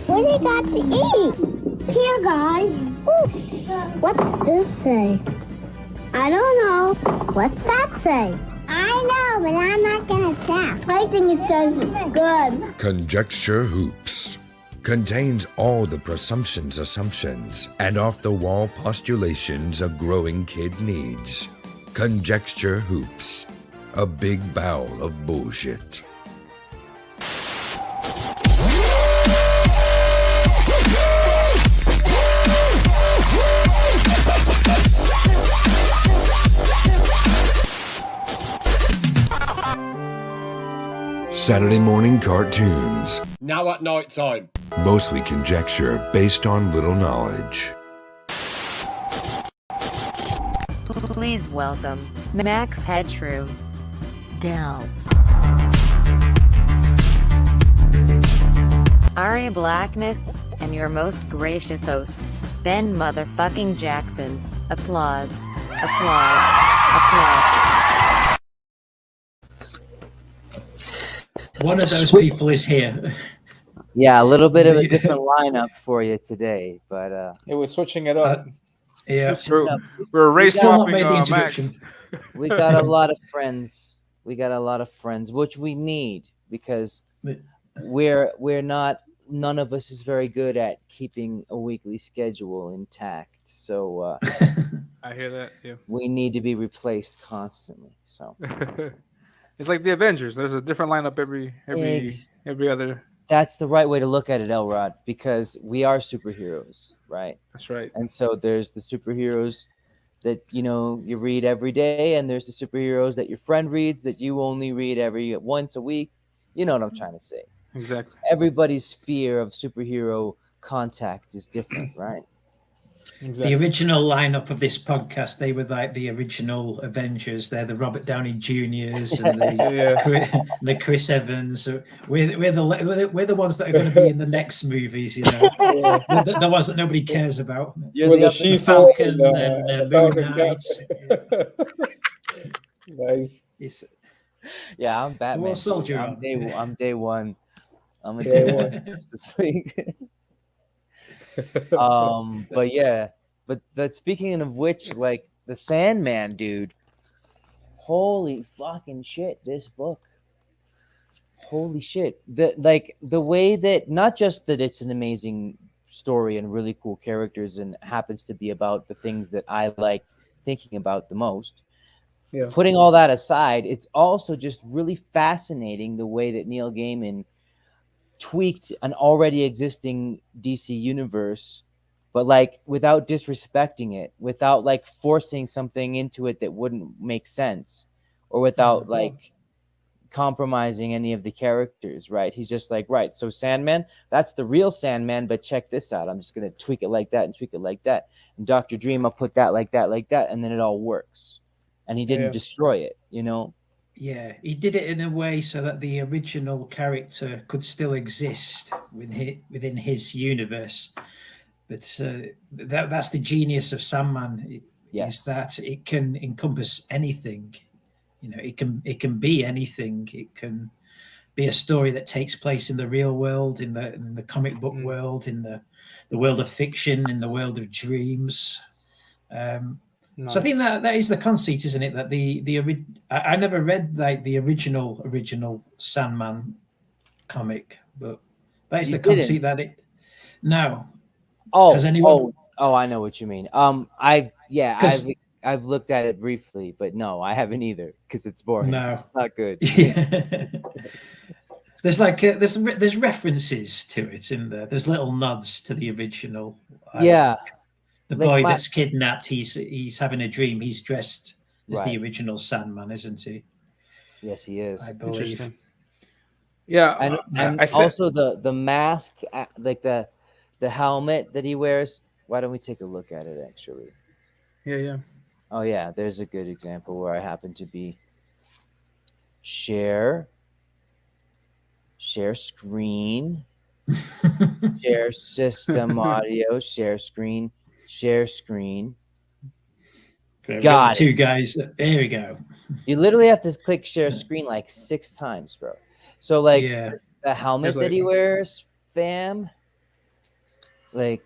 What do you got to eat? Here, guys. Ooh. What's this say? I don't know. What's that say? I know, but I'm not going to tell. I think it says it's good. Conjecture Hoops contains all the presumptions, assumptions, and off-the-wall postulations a growing kid needs. Conjecture Hoops, a big bowl of bullshit. Saturday morning cartoons. Now at night time. Mostly conjecture based on little knowledge. Please welcome Max Headshrew, Dell, Aria Blackness, and your most gracious host, Ben motherfucking Jackson. Applause. Applause. Applause. One of those people is here. Yeah, a little bit of a different lineup for you today, but it was switching it up. Yeah, we're race swapping. Max. We got a lot of friends. We got a lot of friends, which we need because we're not. None of us is very good at keeping a weekly schedule intact. So I hear that. Yeah, we need to be replaced constantly. So. It's like the Avengers. There's a different lineup every other. That's the right way to look at it, Elrod, because we are superheroes, right? That's right. And so there's the superheroes that you read every day, and there's the superheroes that your friend reads that you only read once a week. You know what I'm trying to say? Exactly. Everybody's sphere of superhero contact is different, right? Exactly. The original lineup of this podcast, they were like the original Avengers. They're the Robert Downey Juniors and the Chris Evans. So we're the ones that are going to be in the next movies. The ones that nobody cares about. You're the Falcon and Moon Knight. Nice. Yeah, I'm Batman. What soldier? I'm day one. I'm a day one Justice League. But speaking of which, like the Sandman, dude, holy fucking shit, this book, holy shit, the way that, not just that it's an amazing story and really cool characters and happens to be about the things that I like thinking about the most. Yeah. Putting all that aside, it's also just really fascinating the way that Neil Gaiman tweaked an already existing DC universe, but like without disrespecting it, without like forcing something into it that wouldn't make sense, or without like compromising any of the characters, right? He's just like, right, so Sandman, that's the real Sandman, but check this out. I'm just going to tweak it like that and tweak it like that. And Dr. Dream, I'll put that, and then it all works. And he didn't destroy it, Yeah, he did it in a way so that the original character could still exist within his universe. But that's the genius of Sandman. Is that it can encompass anything. It can be anything. It can be a story that takes place in the real world, in the comic book world, in the world of fiction, in the world of dreams. Nice. So I think that is the conceit, isn't it? That I never read like the original Sandman comic, but that is the conceit that it. No. Oh. Has anyone? Oh, I know what you mean. I've looked at it briefly, but no, I haven't either because it's boring. No, it's not good. Yeah. There's like there's references to it in there. There's little nods to the original. The boy that's kidnapped, he's having a dream. He's dressed as the original Sandman, isn't he? Yes, he is. I believe. Interesting. Yeah, And I think. also the mask, like the helmet that he wears. Why don't we take a look at it actually? Yeah, yeah. Oh yeah, there's a good example where I happen to be share screen, share system audio, share screen. Okay, we've got the Got two it. guys. There we go. You literally have to click share screen like 6 times, bro. So like Yeah. the helmet It's that like he wears, fam, like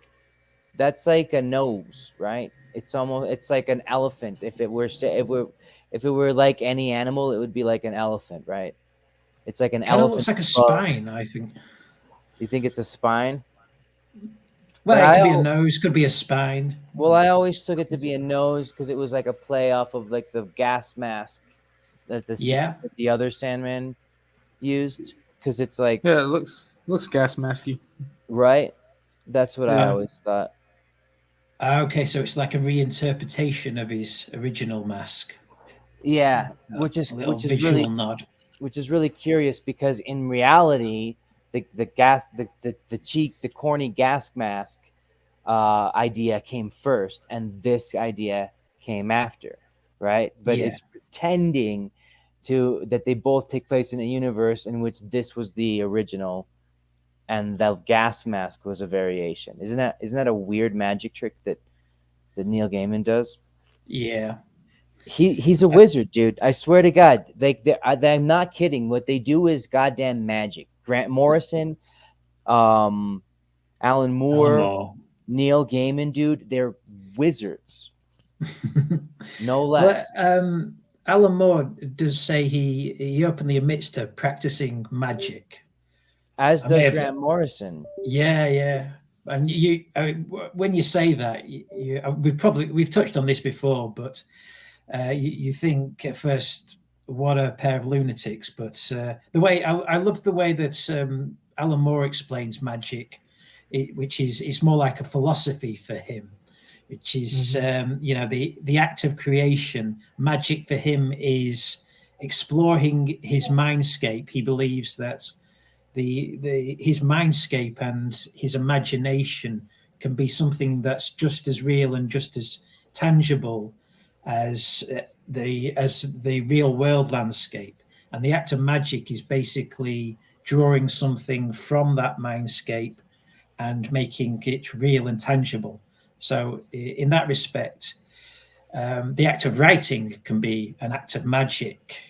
that's like a nose, right? It's like an elephant. If it were like any animal, it would be like an elephant, right? It's like an Kind of elephant. looks like a spine, I think. You think it's a spine? Well, But it could be a nose, could be a spine. I always took it to be a nose because it was like a play off of like the gas mask that the other Sandman used, because it's like, yeah, it looks gas masky. right. That's what I Yeah. always thought. Okay, so it's like a reinterpretation of his original mask. Yeah, A which is little visual nod. curious because in reality, the corny gas mask idea came first, and this idea came after, right? But Yeah. it's pretending that they both take place in a universe in which this was the original, and the gas mask was a variation. Isn't that a weird magic trick that Neil Gaiman does? Yeah. He's a wizard, dude. I swear to God. Like I'm not kidding. What they do is goddamn magic. Grant Morrison, Alan Moore, More. Neil Gaiman, dude, they're wizards. No Well, less. Alan Moore does say he openly admits to practicing magic. As I may does have- Grant Morrison. Yeah. And when you say that, we've touched on this before, but you think at first, what a pair of lunatics. But the way I love the way that Alan Moore explains magic, which is it's more like a philosophy for him, which is the act of creation. Magic for him is exploring his mindscape. He believes that his mindscape and his imagination can be something that's just as real and just as tangible as the real world landscape. And the act of magic is basically drawing something from that mindscape and making it real and tangible. So in that respect, the act of writing can be an act of magic.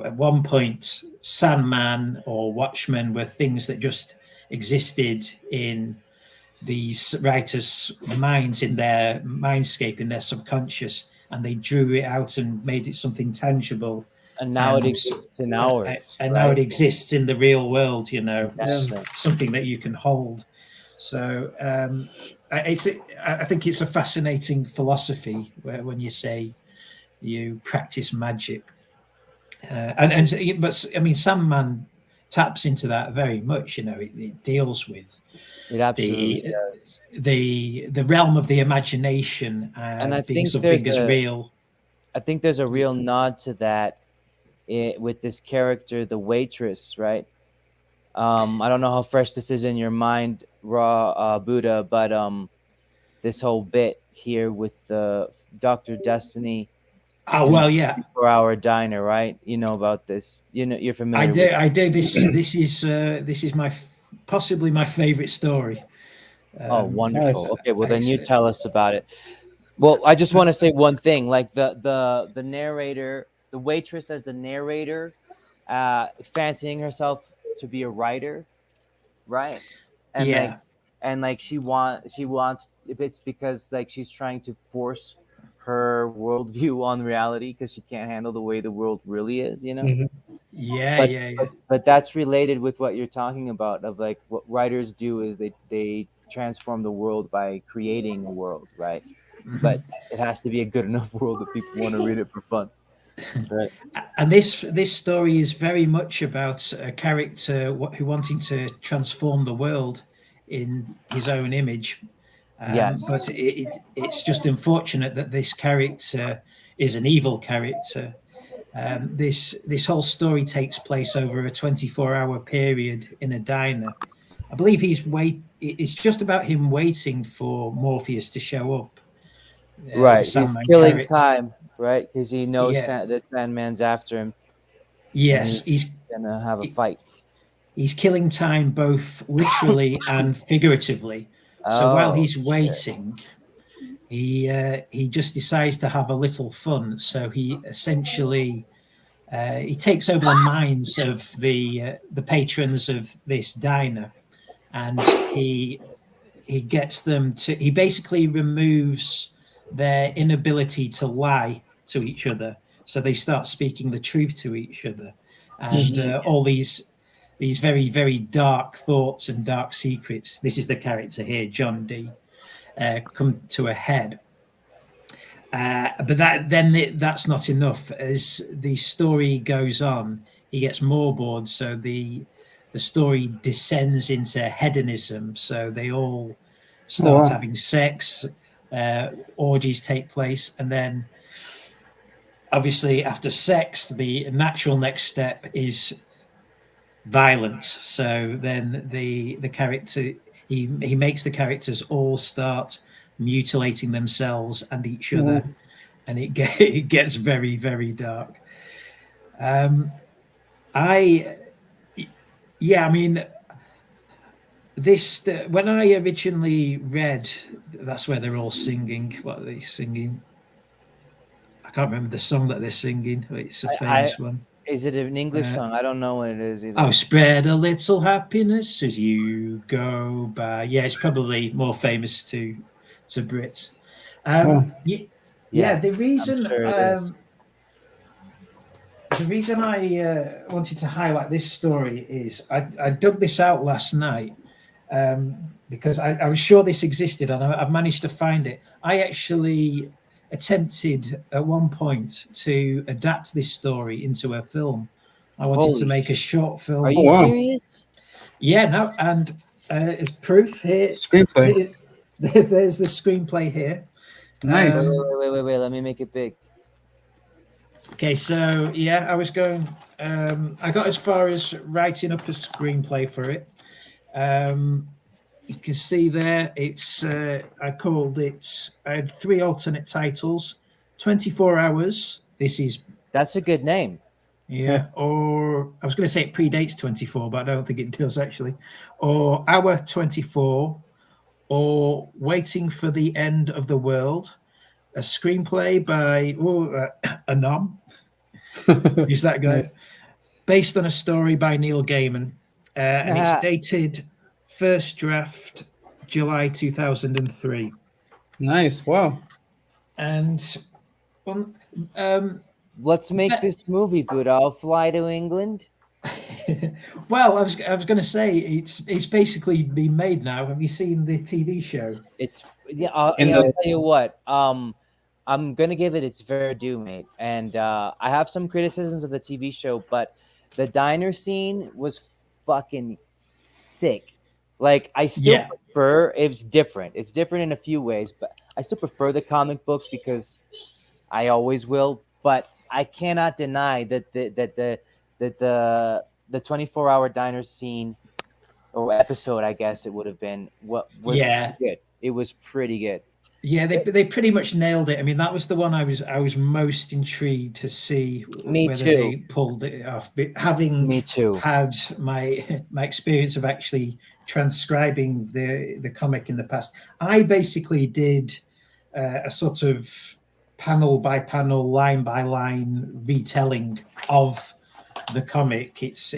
At one point, Sandman or Watchmen were things that just existed in these writers' minds, in their mindscape, in their subconscious, and they drew it out and made it something tangible. And now it exists in ours. And now it exists in the real world, Definitely. something that you can hold. So I think it's a fascinating philosophy when you say you practice magic. But I mean, Sandman taps into that very much. It deals with It absolutely does. the realm of the imagination And I being think something as real. I think there's a real nod to that with this character, the waitress, right? I don't know how fresh this is in your mind, Buddha, but this whole bit here with Dr. Destiny. Oh well, yeah. 4-hour diner, right? You know about this. You're familiar. I do. This is possibly my favorite story. Oh, wonderful. Okay, well then you tell us about it. Well, I just want to say one thing. Like the narrator, the waitress as the narrator, fancying herself to be a writer, right? And she wants it's because like she's trying to force her worldview on reality because she can't handle the way the world really is, But that's related with what you're talking about of like what writers do is they transform the world by creating a world, right? Mm-hmm. But it has to be a good enough world that people want to read it for fun. Right. And this story is very much about a character who wanting to transform the world in his own image. Yes. But it's just unfortunate that this character is an evil character, This whole story takes place over a 24-hour period in a diner. I believe it's just about him waiting for Morpheus to show up. The Right, he's Sandman killing character. time, right? Because he knows Yeah. the Sandman's after him. Yes, he's gonna have a fight. He's killing time both literally and figuratively. So while he's waiting, he just decides to have a little fun. So he essentially he takes over the minds of the patrons of this diner, and he gets them to. He basically removes their inability to lie to each other, so they start speaking the truth to each other, and all these very, very dark thoughts and dark secrets. This is the character here, John D. Come to a head. But that's not enough. As the story goes on, he gets more bored. So the story descends into hedonism. So they all start having sex, orgies take place, and then obviously after sex, the natural next step is violence. So then the character he makes the characters all start mutilating themselves and each other, and it gets very, very dark. I mean, this when I originally read, that's where they're all singing. What are they singing? I can't remember the song that they're singing. It's a famous one. Is it an English song? I don't know what it is either. Oh, spread a little happiness as you go by. Yeah, it's probably more famous to Brits. The reason I wanted to highlight this story is I dug this out last night because I was sure this existed, and I've managed to find it. I actually attempted at one point to adapt this story into a film. I wanted to make a short film. Are you serious? Yeah, no, and as proof here, screenplay. There's the screenplay here. Nice. Wait. Let me make it big. Okay, so yeah, I was going. I got as far as writing up a screenplay for it. You can see there, it's. I called it. I had 3 alternate titles. 24 Hours. That's a good name. Yeah, or I was going to say it predates 24, but I don't think it does actually. Or Hour 24, or Waiting for the End of the World, a screenplay by Anom. Who's that guy? Nice. Based on a story by Neil Gaiman, and it's dated first draft July 2003. Nice, wow. And let's make this movie, Buddha. I'll fly to England. Well, I was going to say it's basically been made now. Have you seen the TV show? I'll tell you what. I'm gonna give it its fair due, mate. And I have some criticisms of the TV show, but the diner scene was fucking sick. Like, I still prefer. It's different. It's different in a few ways, but I still prefer the comic book because I always will. But I cannot deny that the 24-hour diner scene or episode, I guess it would have been, was good. It was pretty good. Yeah, they pretty much nailed it. I mean, that was the one I was most intrigued to see whether they pulled it off. But having had my experience of actually transcribing the comic in the past, I basically did a sort of panel by panel, line by line retelling of the comic. It's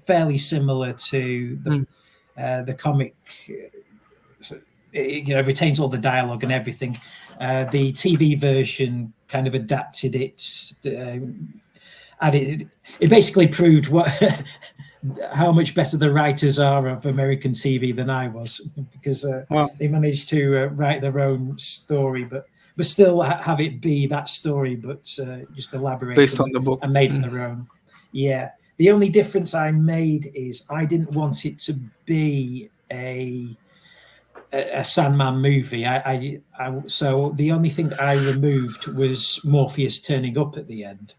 fairly similar to the comic. It retains all the dialogue and everything. The TV version kind of adapted it, added. It basically proved how much better the writers are of American TV than I was, because they managed to write their own story, but still have it be that story, but just elaborate based on the book and made it their own. Yeah, the only difference I made is I didn't want it to be a Sandman movie. So the only thing I removed was Morpheus turning up at the end.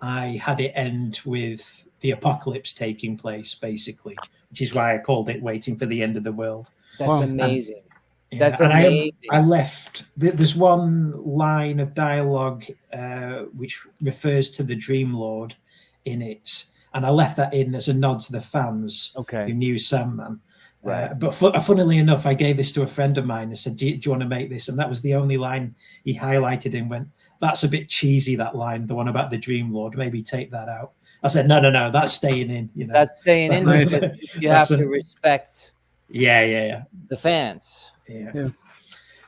I had it end with the apocalypse taking place, basically, which is why I called it Waiting for the End of the World. That's Wow. amazing. Yeah, That's and amazing. I left. There's one line of dialogue which refers to the Dream Lord in it, and I left that in as a nod to the fans who knew Sandman. Right. But funnily enough, I gave this to a friend of mine and said, do you want to make this? And that was the only line he highlighted and went, that's a bit cheesy, that line, the one about the Dream Lord. Maybe take that out. I said, no, that's staying in. You know, that's staying in. Nice. You have to respect. Yeah. The fans. Yeah.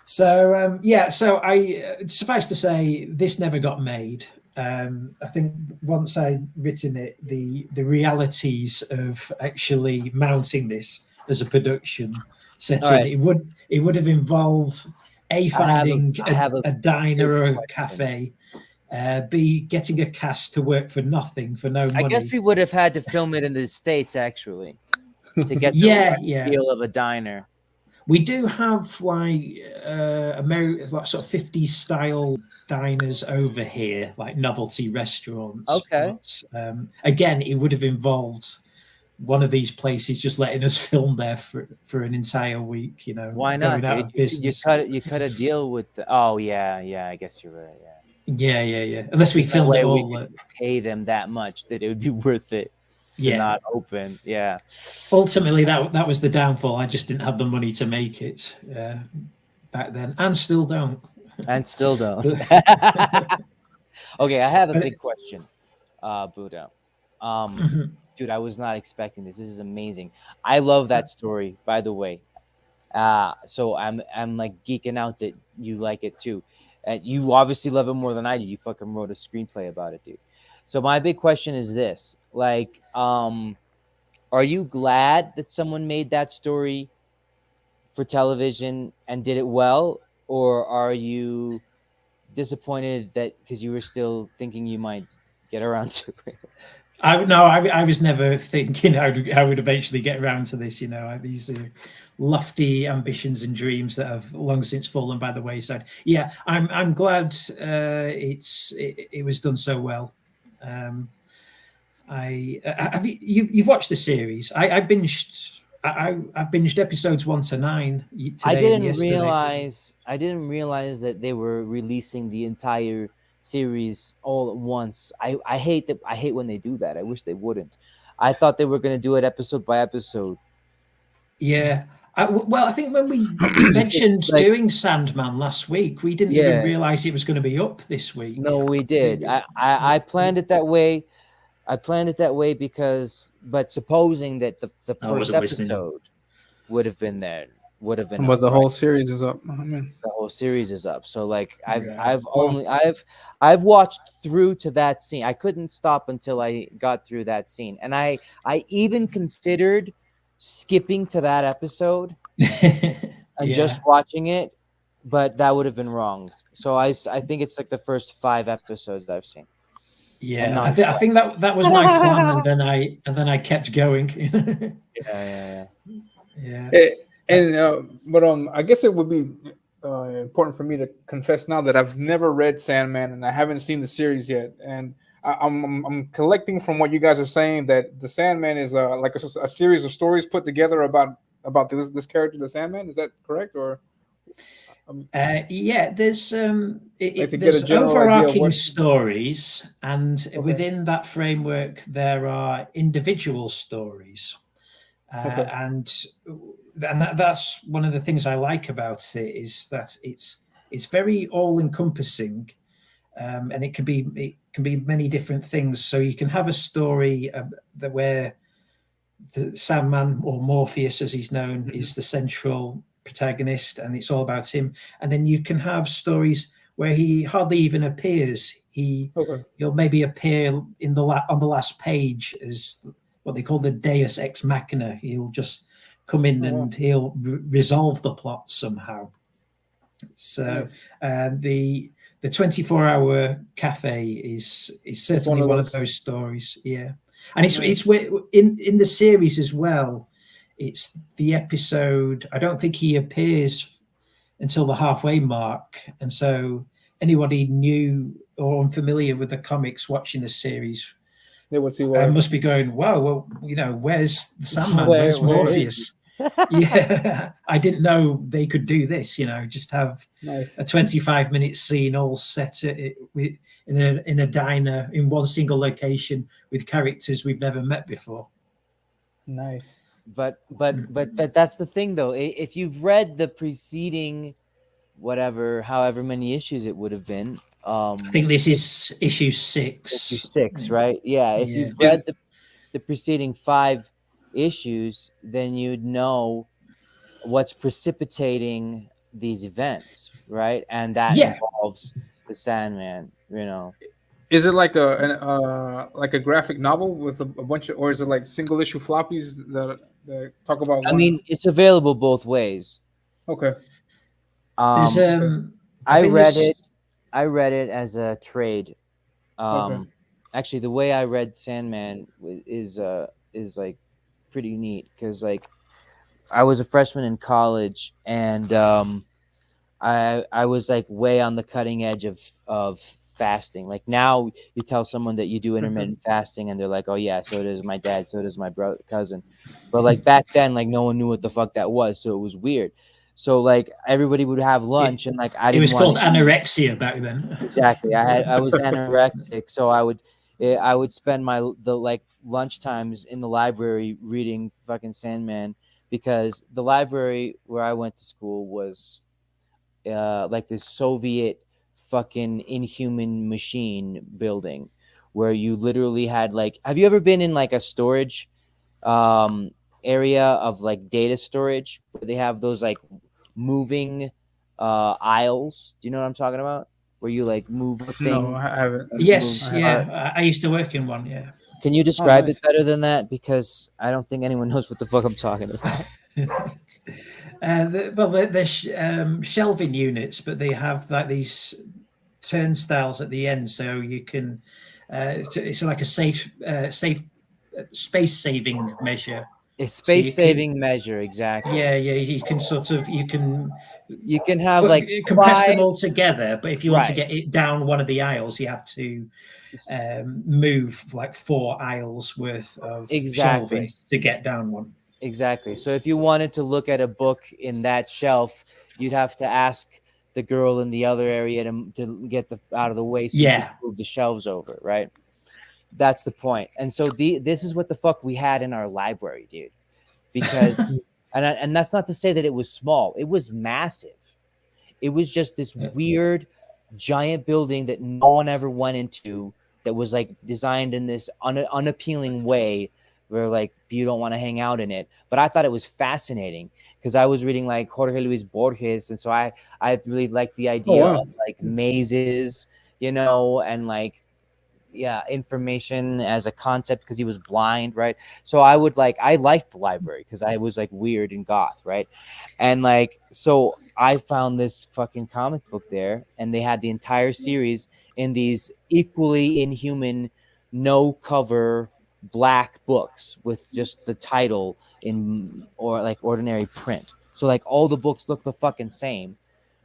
So so I suffice to say, this never got made. I think once I'd written it, the realities of actually mounting this as a production set in. Right. It would have involved finding a diner or a cafe, B, getting a cast to work for nothing, for no money. I guess we would have had to film it in the States actually to get the feel of a diner. We do have like sort of 50s style diners over here, like novelty restaurants. Okay. But, again, it would have involved one of these places just letting us film there for an entire week. You know, why not? Going out of business. You cut a deal with. I guess you're right. Yeah. Unless we filmed it all. We could pay them that much that it would be worth it. Not open. Yeah. Ultimately, that was the downfall. I just didn't have the money to make it back then, and still don't. Okay, I have a big question, Buddha. Dude, I was not expecting this. This is amazing. I love that story, by the way. So I'm like geeking out that you like it too. And you obviously love it more than I do. You fucking wrote a screenplay about it, dude. So my big question is this: like, are you glad that someone made that story for television and did it well, or are you disappointed that because you were still thinking you might get around to it? I was never thinking I would eventually get around to this. You know, these lofty ambitions and dreams that have long since fallen by the wayside. Yeah, I'm glad it was done so well. You've watched the series? I've binged episodes 1 to 9. I didn't realize that they were releasing the entire series all at once. I hate when they do that. I wish they wouldn't. I thought they were going to do it episode by episode. Yeah. I think when we mentioned doing Sandman last week, we didn't even realize it was going to be up this week. No, we did. I planned it that way. But supposing that the first episode would have been there, But the whole series is up. The whole series is up. So like I've watched through to that scene. I couldn't stop until I got through that scene, and I even considered skipping to that episode and just watching it, but that would have been wrong. So I think it's like the first 5 episodes I've seen. Yeah, I think that was my plan, and then I kept going. Yeah. But I guess it would be important for me to confess now that I've never read Sandman and I haven't seen the series yet, and I'm collecting from what you guys are saying that the Sandman is like a series of stories put together about this character, the Sandman. Is that correct? Or there's there's overarching stories, and within that framework there are individual stories, and that's one of the things I like about it, is that it's very all-encompassing, and it can be many different things. So you can have a story where the Sandman, or Morpheus as he's known, is the central protagonist, and it's all about him. And then you can have stories where he hardly even appears. He'll maybe appear on the last page as what they call the Deus Ex Machina. He'll just come in and he'll resolve the plot somehow. So the 24-hour cafe is certainly one of those stories. Yeah, and it's in the series as well. It's the episode. I don't think he appears until the halfway mark, and so anybody new or unfamiliar with the comics watching the series They would see why. must be going, wow, well, where's the Sandman? Where Where's is Morpheus? Yeah, I didn't know they could do this. Just have Nice. a 25-minute scene all set in a diner in one single location with characters we've never met before. Nice. But that's the thing, though. If you've read the preceding, however many issues it would have been, I think this is issue 6. issue 6, right? Yeah. If Yeah. you've read the preceding 5 issues, then you'd know what's precipitating these events, right? And that involves the Sandman. Is it like a graphic novel with a bunch of, or is it like single issue floppies that talk about? I mean, it's available both ways. Okay. I read it as a trade. Actually, the way I read Sandman is like pretty neat, because like I was a freshman in college, and I was like way on the cutting edge of fasting. Like now you tell someone that you do intermittent fasting and they're like, oh yeah, so does my dad, so does my cousin. But like back then, like no one knew what the fuck that was, so it was weird. So like everybody would have lunch, and like it was called anorexia back then. Exactly. I was anorexic, so I would spend the like lunch times in the library reading fucking Sandman, because the library where I went to school was like this Soviet fucking inhuman machine building, where you literally had like, have you ever been in like a storage area of like data storage, where they have those like moving aisles? Do you know what I'm talking about? Where you like move a thing? No, I haven't. Yes, I used to work in one. Yeah. Can you describe it better than that? Because I don't think anyone knows what the fuck I'm talking about. They're shelving units, but they have like these turnstiles at the end, so you can. It's like a safe space-saving measure. A space-saving measure, exactly. Yeah. You can you can have like compress them all together, but if you want to get it down one of the aisles, you have to move like 4 aisles worth of shelving to get down one. Exactly. So if you wanted to look at a book in that shelf, you'd have to ask the girl in the other area to get out of the way, so you can move the shelves over, right? That's the point. And so this is what the fuck we had in our library, dude. Because and that's not to say that it was small. It was massive. It was just this weird giant building that no one ever went into, that was like designed in this unappealing way, where like you don't want to hang out in it. But I thought it was fascinating, because I was reading like Jorge Luis Borges, and so I really liked the idea of like mazes, and like information as a concept, because he was blind, right? So I liked the library because I was like weird and goth, right? And like, so I found this fucking comic book there, and they had the entire series in these equally inhuman, no cover black books with just the title or like ordinary print. So like all the books look the fucking same,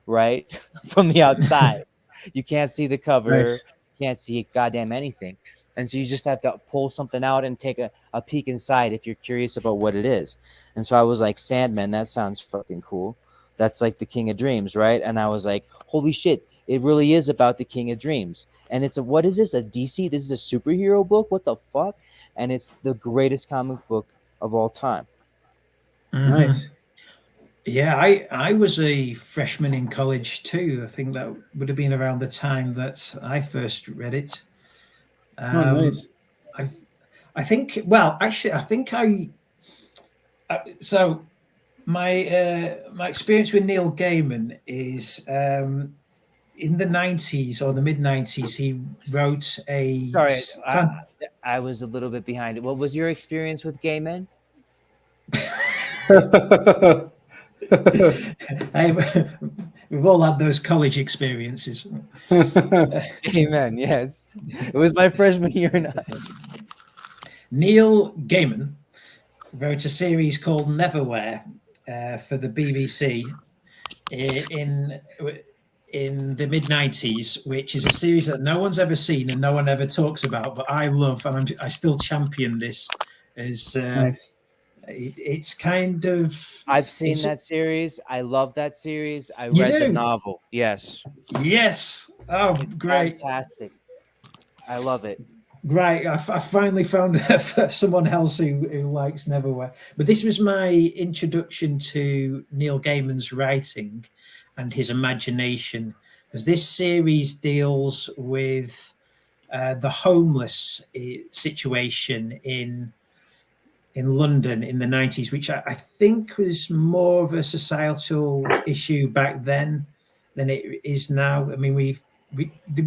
right? From the outside. You can't see the cover. Nice. Can't see goddamn anything. And so you just have to pull something out and take a peek inside if you're curious about what it is. And so I was like, Sandman, that sounds fucking cool. That's like the King of Dreams, right? And I was like, holy shit, it really is about the King of Dreams. And what is this, a DC? This is a superhero book? What the fuck? And it's the greatest comic book of all time. Mm-hmm. Nice. Yeah, I was a freshman in college too. I think that would have been around the time that I first read it. Nice. I think. Well, actually, I think so my experience with Neil Gaiman is in the 90s or the mid 90s. He wrote a. Sorry, I was a little bit behind it. What was your experience with Gaiman? We've all had those college experiences. Amen. Yes, it was my freshman year. Neil Gaiman wrote a series called Neverwhere for the BBC in in the mid-90s, which is a series that no one's ever seen and no one ever talks about, but I love, and I still champion this. Nice. It's kind of... I've seen that series. I love that series. I You read the do? novel. Yes. Yes. Oh, great. Fantastic. I love it. Great. I finally found someone else who likes Neverwhere. But this was my introduction to Neil Gaiman's writing and his imagination, because this series deals with the homeless situation in London in the 90s, which I think was more of a societal issue back then than it is now. I mean, we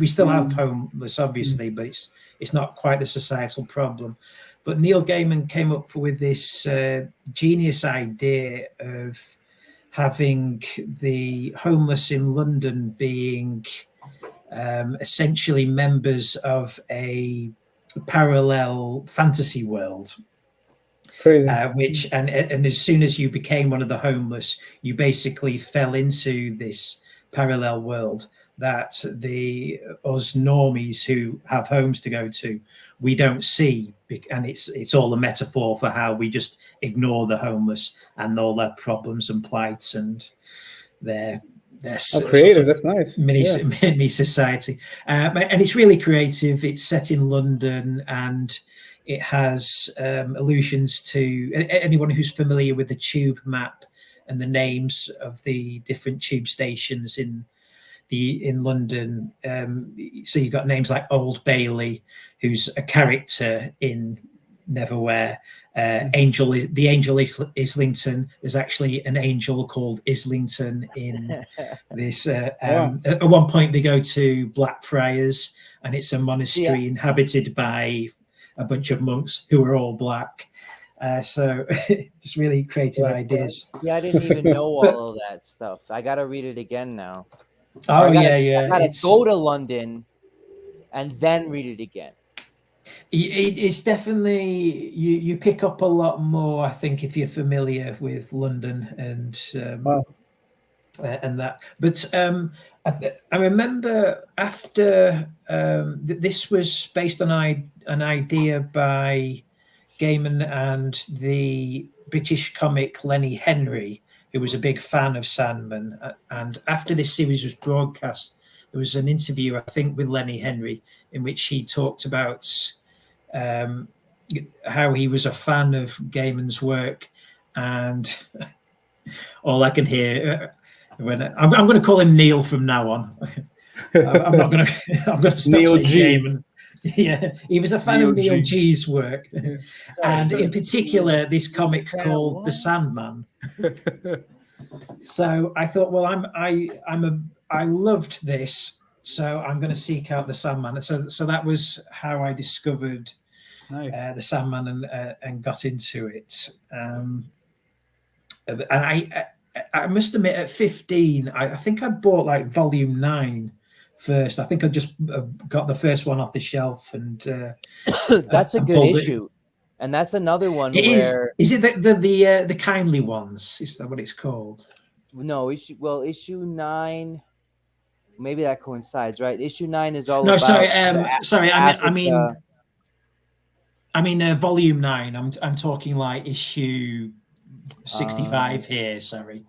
still have homeless, obviously, but it's not quite the societal problem. But Neil Gaiman came up with this genius idea of having the homeless in London being essentially members of a parallel fantasy world. Crazy. Which and as soon as you became one of the homeless, you basically fell into this parallel world that us normies who have homes to go to, we don't see, and it's all a metaphor for how we just ignore the homeless and all their problems and plights and their creative. That's nice. Mini society, and it's really creative. It's set in London, and it has allusions to anyone who's familiar with the tube map and the names of the different tube stations in London. So you've got names like Old Bailey, who's a character in Neverwhere. Angel Islington. There's actually an angel called Islington in this. At one point, they go to Blackfriars, and it's a monastery inhabited by a bunch of monks who are all black. So just really creative ideas. Yeah, I didn't even know all of that stuff. I got to read it again now. Oh, I gotta It's go to London and then read it again. It's definitely you pick up a lot more, I think, if you're familiar with London and that. But I remember after this was based on an idea by Gaiman and the British comic Lenny Henry, who was a big fan of Sandman. And after this series was broadcast, there was an interview, I think, with Lenny Henry, in which he talked about how he was a fan of Gaiman's work. And all I can hear, I'm going to call him Neil from now on. I'm going to stop Neil saying G. Gaiman. Yeah, he was a fan Neil of Neil G. G's work, and in particular this comic called The Sandman. So I thought, well, I loved this, so I'm going to seek out The Sandman. So that was how I discovered The Sandman and got into it. And I must admit, at 15, I think I bought like volume 9 first. I think I just got the first one off the shelf, and that's a good issue. And that's another one where is it the kindly ones? Is that what it's called? No, issue 9. Maybe that coincides, right? Issue 9 is all no. About sorry. I mean, volume 9. I'm talking like issue 65 here. Sorry.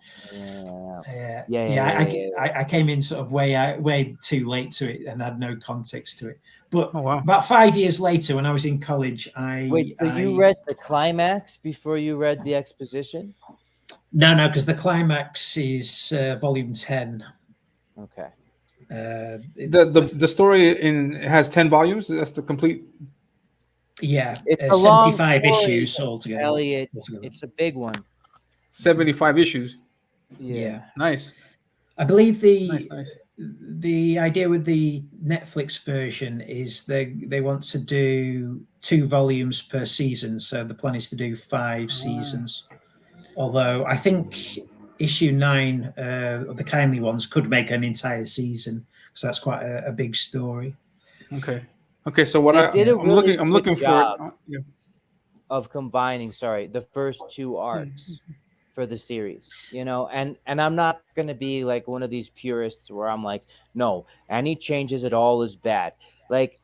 I came in sort of way too late to it and had no context to it. But about 5 years later, when I was in college, you read the climax before you read the exposition? No, because the climax is volume 10. Okay. The story has 10 volumes. That's the complete. Yeah, it's 75 issues altogether. Elliot, it's a big one. 75 issues. Yeah. Nice. I believe nice. The idea with the Netflix version is they want to do 2 volumes per season. So the plan is to do 5 seasons. Although I think issue 9 of the kindly ones could make an entire season, because that's quite a big story. Okay. So what I'm looking for of combining, the first 2 arcs. for the series, and I'm not going to be like one of these purists where I'm like, no, any changes at all is bad. Like,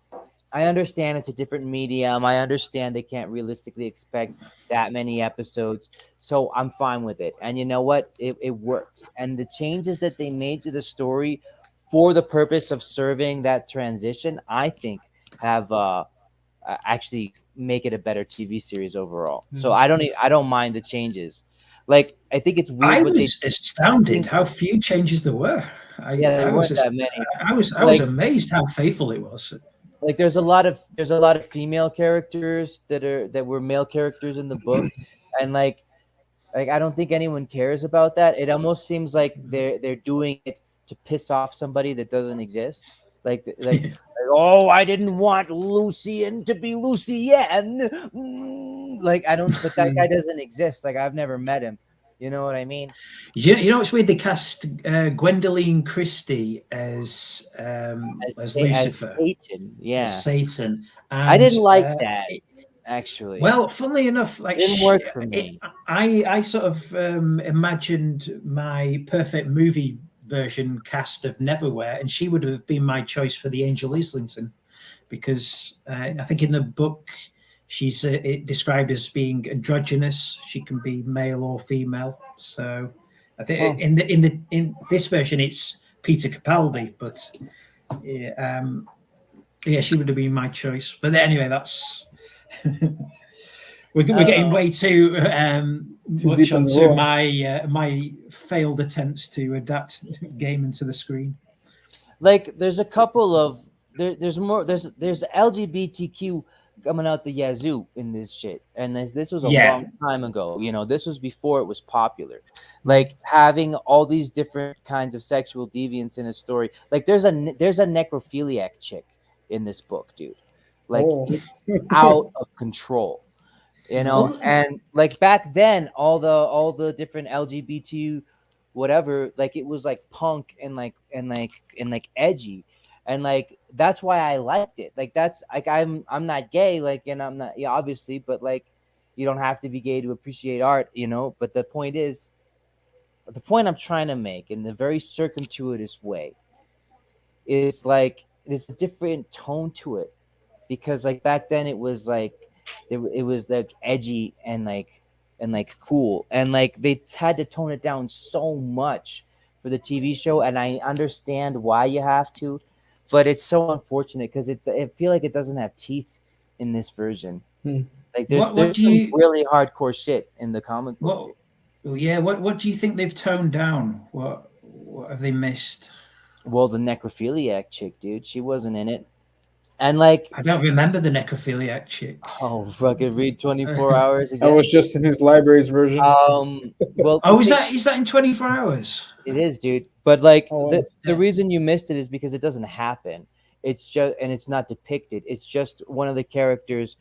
I understand it's a different medium. I understand they can't realistically expect that many episodes. So I'm fine with it. And you know what? It works. And the changes that they made to the story for the purpose of serving that transition, I think have actually make it a better TV series overall. So I don't mind the changes. Like, I think it's weird I what they was astounded how few changes there were. yeah, there I was weren't that many. I was Like amazed how faithful it was. there's a lot of female characters that were male characters in the book, and like I don't think anyone cares about that. It almost seems like they're doing it to piss off somebody that doesn't exist. Oh, I didn't want Lucian to be Lucien. Like, I don't, but that guy doesn't exist. Like, I've never met him. You know what I mean? You know, it's weird. They cast Gwendoline Christie as Lucifer, Satan. Yeah, as Satan. I didn't like And, that actually. well, funnily enough, like It didn't work for me. I sort of imagined my perfect movie version cast of Neverwhere, and she would have been my choice for the Angel Islington, because I think in the book she's described as being androgynous. She can be male or female. So I think in this version it's Peter Capaldi, but yeah, she would have been my choice. But anyway, that's we're getting way too much onto my failed attempts to adapt Gaiman to the screen. Like, there's a couple of there's more there's LGBTQ coming out the yazoo in this shit, and this was a long time ago. This was before it was popular. Like, having all these different kinds of sexual deviance in a story. Like, there's a necrophiliac chick in this book, dude. Like, it's out of control. And like back then, all the different LGBT whatever, like, it was like punk and like edgy, and like that's why I liked it. Like, that's like I'm not gay, like, and I'm not, yeah, obviously, but like, you don't have to be gay to appreciate art, but the point I'm trying to make in the very circumtuitous way is like there's a different tone to it, because like back then it was like it was like edgy and like cool, and like they had to tone it down so much for the TV show, and I understand why you have to, but it's so unfortunate because it feel like it doesn't have teeth in this version. Like, there's some really hardcore shit in the comic book. What do you think they've toned down? What have they missed? Well, the necrophiliac chick, dude, she wasn't in it. And like, I don't remember the necrophiliac chick. Oh, fucking read 24 Hours again. That was just in his library's version. Well, is that in 24 Hours? It is, dude. But like, the reason you missed it is because it doesn't happen. It's just, and it's not depicted. It's just one of the characters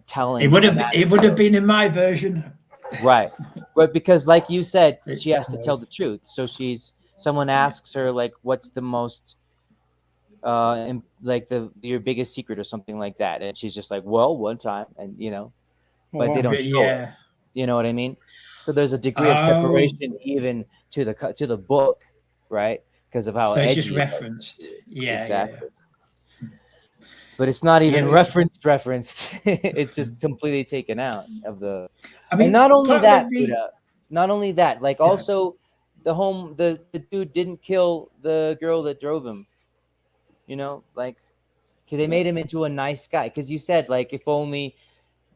telling. It would have been in my version, right? But because, like you said, she has to tell the truth. So someone asks her like, "What's the most?" like your biggest secret or something like that, and she's just like, well, one time, and but they don't show it. You know what I mean? So there's a degree of separation even to the book, right? Because of how it's just referenced. Exactly. But it's not even referenced. It's just completely taken out of the. I mean, and not only that, like, also the dude didn't kill the girl that drove him. Like, they made him into a nice guy. Because you said, like, if only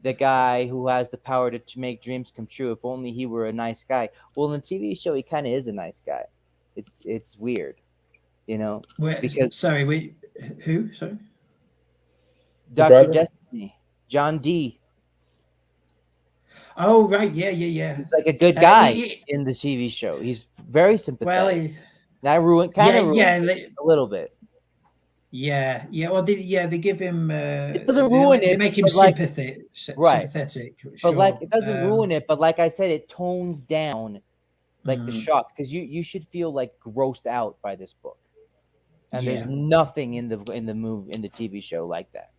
the guy who has the power to make dreams come true, if only he were a nice guy. Well, in the TV show, he kind of is a nice guy. It's weird, because who? Sorry, Dr. Destiny, John D. Oh, right, yeah. He's like a good guy in the TV show. He's very sympathetic. That ruined a little bit. Yeah. Well, they give him. It doesn't ruin it. They make him sympathetic. But like, it doesn't ruin it. But like I said, it tones down, like, the shock, because you should feel like grossed out by this book, and there's nothing in the TV show like that.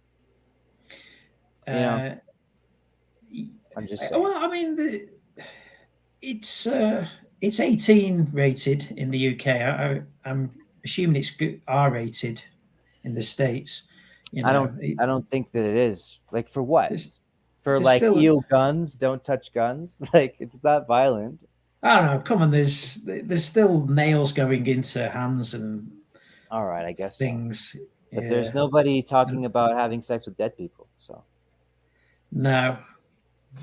I'm just saying. Well, I mean, It's 18 rated in the UK. I'm assuming it's R rated in the States. You I know, don't I don't think that it is. Like for what? there's For there's like still eel guns, don't touch guns. Like it's not violent. I don't know. Come on, there's still nails going into hands and All right, I guess so. things. But there's Yeah. nobody talking And about having sex with dead people. So, no,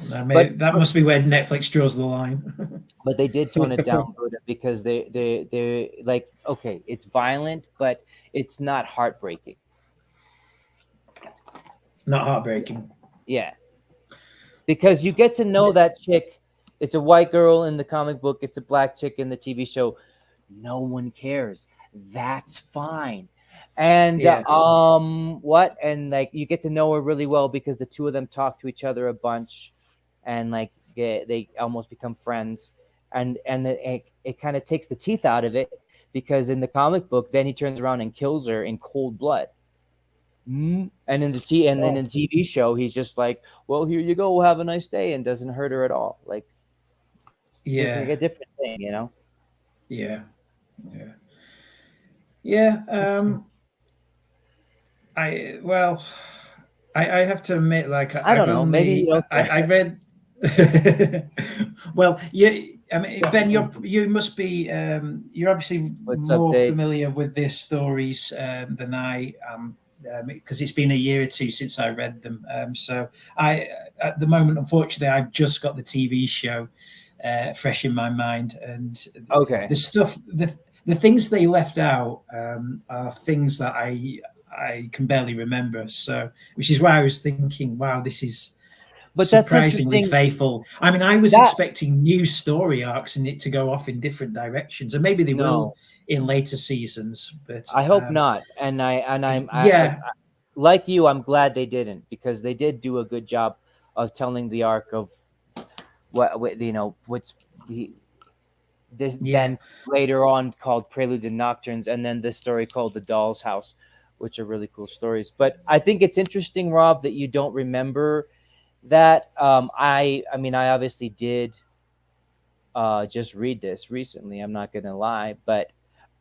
no, but maybe that must be where Netflix draws the line. but they did tone it down, Buddha, because they like okay, it's violent, but it's not heartbreaking. Not heartbreaking. Yeah, because you get to know that chick. It's a white girl in the comic book. It's a black chick in the TV show. No one cares. That's fine. And Yeah. what? And like you get to know her really well because the two of them talk to each other a bunch, and like they almost become friends. And it kind of takes the teeth out of it because in the comic book, then he turns around and kills her in cold blood. And in then in the TV show, he's just like, "Well, here you go. Have a nice day," and doesn't hurt her at all. Like, it's like Yeah. a different thing, you know. Yeah. Yeah. Yeah. I well, I have to admit, like I don't know. Maybe you don't I read. Well, yeah. I mean, Ben, you must be you're obviously What's up, more Dave? familiar with their stories than I am because it's been a year or two since I read them. So I, at the moment, unfortunately, I've just got the TV show fresh in my mind, and Okay. the things they left out are things that I can barely remember. So, which is why I was thinking, wow, this is But that's surprisingly interesting. faithful. I mean, I was That expecting new story arcs and it to go off in different directions, and maybe they no, will in later seasons. But I hope not. And I yeah, like you. I'm glad they didn't because they did do a good job of telling the arc of what you know what's the this yeah, then later on called Preludes and Nocturnes, and then this story called The Doll's House, which are really cool stories. But I think it's interesting, Rob, that you don't remember that. I mean, I obviously did just read this recently. I'm not gonna lie, but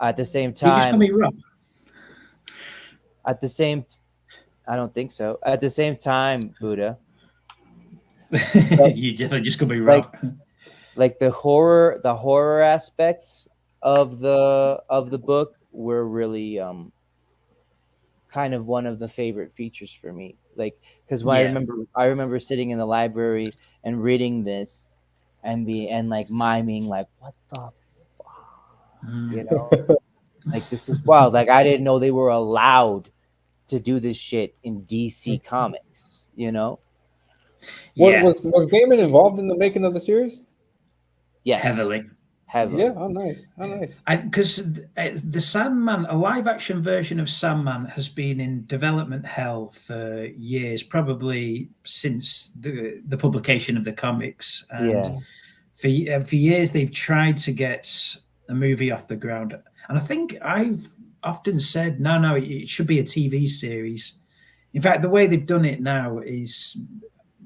at the same you just call time, me Rob. at the same, I don't think so. At the same time, Buddha, You just call me like Rob. like the horror aspects of the book were really kind of one of the favorite features for me. Like because when Yeah, I remember sitting in the library and reading this and like miming like what the you Mm. know like this is wild. Like I didn't know they were allowed to do this shit in DC Comics. You know? What Yeah, was Gaiman involved in the making of the series? Yes, heavily. heavily. Yeah. Oh, nice. Oh, nice. Because the Sandman, a live action version of Sandman, has been in development hell for years, probably since the publication of the comics. And Yeah. for years, they've tried to get a movie off the ground. And I think I've often said, no, it should be a TV series. In fact, the way they've done it now is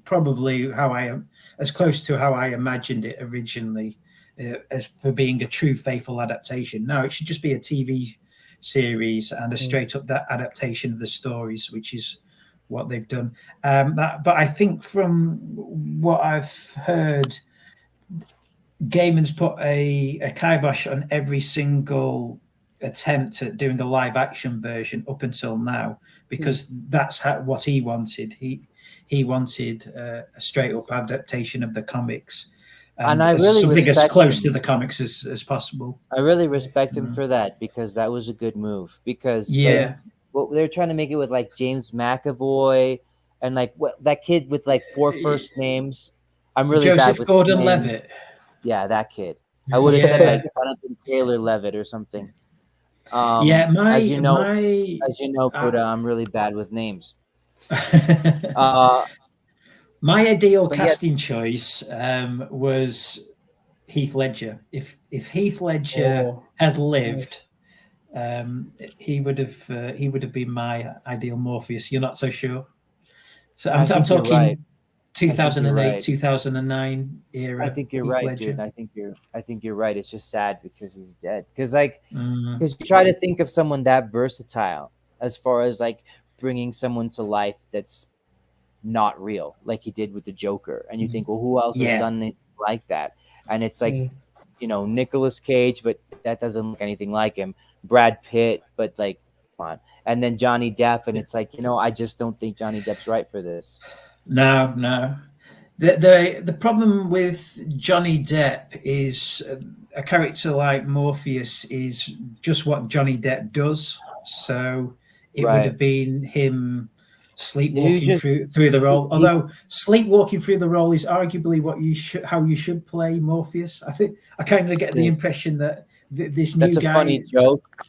probably how I am as close to how I imagined it originally, as for being a true faithful adaptation. No, it should just be a TV series and a straight up that adaptation of the stories, which is what they've done. But I think from what I've heard, Gaiman's put a kibosh on every single attempt at doing a live action version up until now because that's what he wanted. He wanted a straight up adaptation of the comics And and I really something as respect close him. to the comics as possible. I really respect him Mm. for that because that was a good move. Because like Yeah, what they're trying to make it with like James McAvoy and like what that kid with like four first names. I'm really bad Joseph with names. Gordon-Levitt. Yeah, that kid. I would have said like Yeah, Jonathan Taylor Levitt or something. yeah. As you know, Uh, Buddha, I'm really bad with names. Uh, my ideal but yet, casting choice was Heath Ledger. If Heath Ledger Oh, had nice. lived, he would have been my ideal Morpheus. You're not so sure. So I I'm think you're talking right. 2008, right. 2009 era. I think you're Heath right, Ledger. dude. I think you're right. It's just sad because he's dead. Because like, Mm, because you try to think of someone that versatile as far as like bringing someone to life that's not real, like he did with the Joker, and you think, well, who else has yeah, done it like that? And it's like, Mm. Nicolas Cage, but that doesn't look anything like him. Brad Pitt, but like, come on. And then Johnny Depp, and it's like, I just don't think Johnny Depp's right for this. no. The problem with Johnny Depp is a character like Morpheus is just what Johnny Depp does. So it would Right. have been him You sleepwalking just through the role. he, Although sleepwalking through the role is arguably how you should play Morpheus. I think I kind of get the impression that this new that's a guy. funny joke,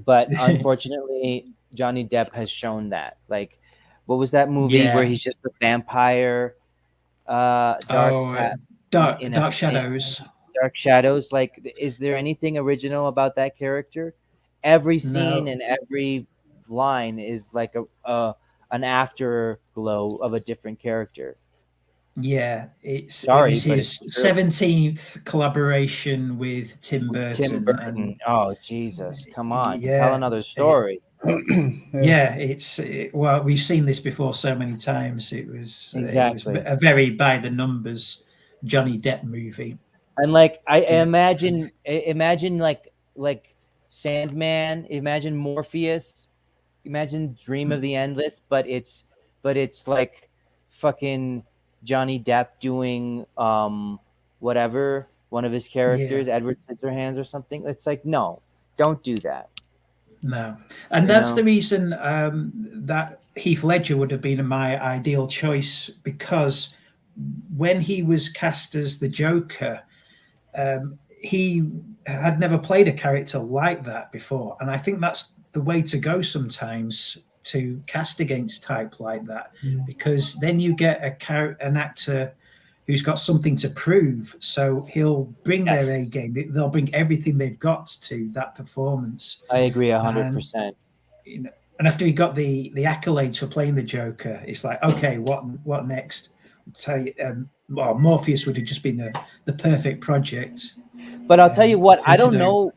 but unfortunately, Johnny Depp has shown that. Like, what was that movie where Yeah. he's just a vampire? Dark Shadows. Dark Shadows. Like, is there anything original about that character? Every scene No. and every line is like an afterglow of a different character. Yeah, it Sorry, was but his it's true. 17th collaboration with Tim Burton. Tim Burton. And Oh Jesus! Come on, tell yeah, another story. yeah, well, we've seen this before so many times. It was Exactly. a very by the numbers Johnny Depp movie. And like I Yeah. imagine like Sandman, imagine Morpheus, imagine Dream of the Endless, but it's like fucking Johnny Depp doing whatever one of his characters, Edward Scissorhands or something. It's like, no, don't do that. No, and that's the reason that Heath Ledger would have been my ideal choice, because when he was cast as the Joker, he had never played a character like that before, and I think that's the way to go sometimes, to cast against type like that, because then you get an actor who's got something to prove. So he'll bring their A game. They'll bring everything they've got to that performance. I agree 100%. And after he got the accolades for playing the Joker, it's like, okay, what next? So, well, Morpheus would have just been the perfect project. But I'll tell you what, I don't know.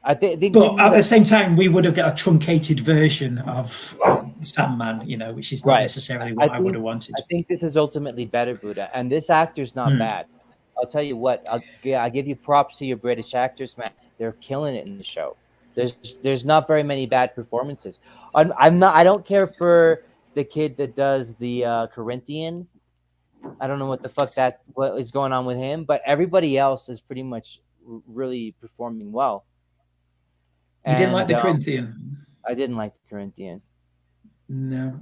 I think but at the same time, we would have got a truncated version of Sandman, which is not necessarily what I would have wanted. I think this is ultimately better, Buddha, and this actor's not bad. I'll tell you what, I'll give you props to your British actors, man. They're killing it in the show. There's not very many bad performances. I don't care for the kid that does the Corinthian. I don't know what is going on with him, but everybody else is pretty much really performing well. You didn't like the Corinthian? I didn't like the Corinthian. No.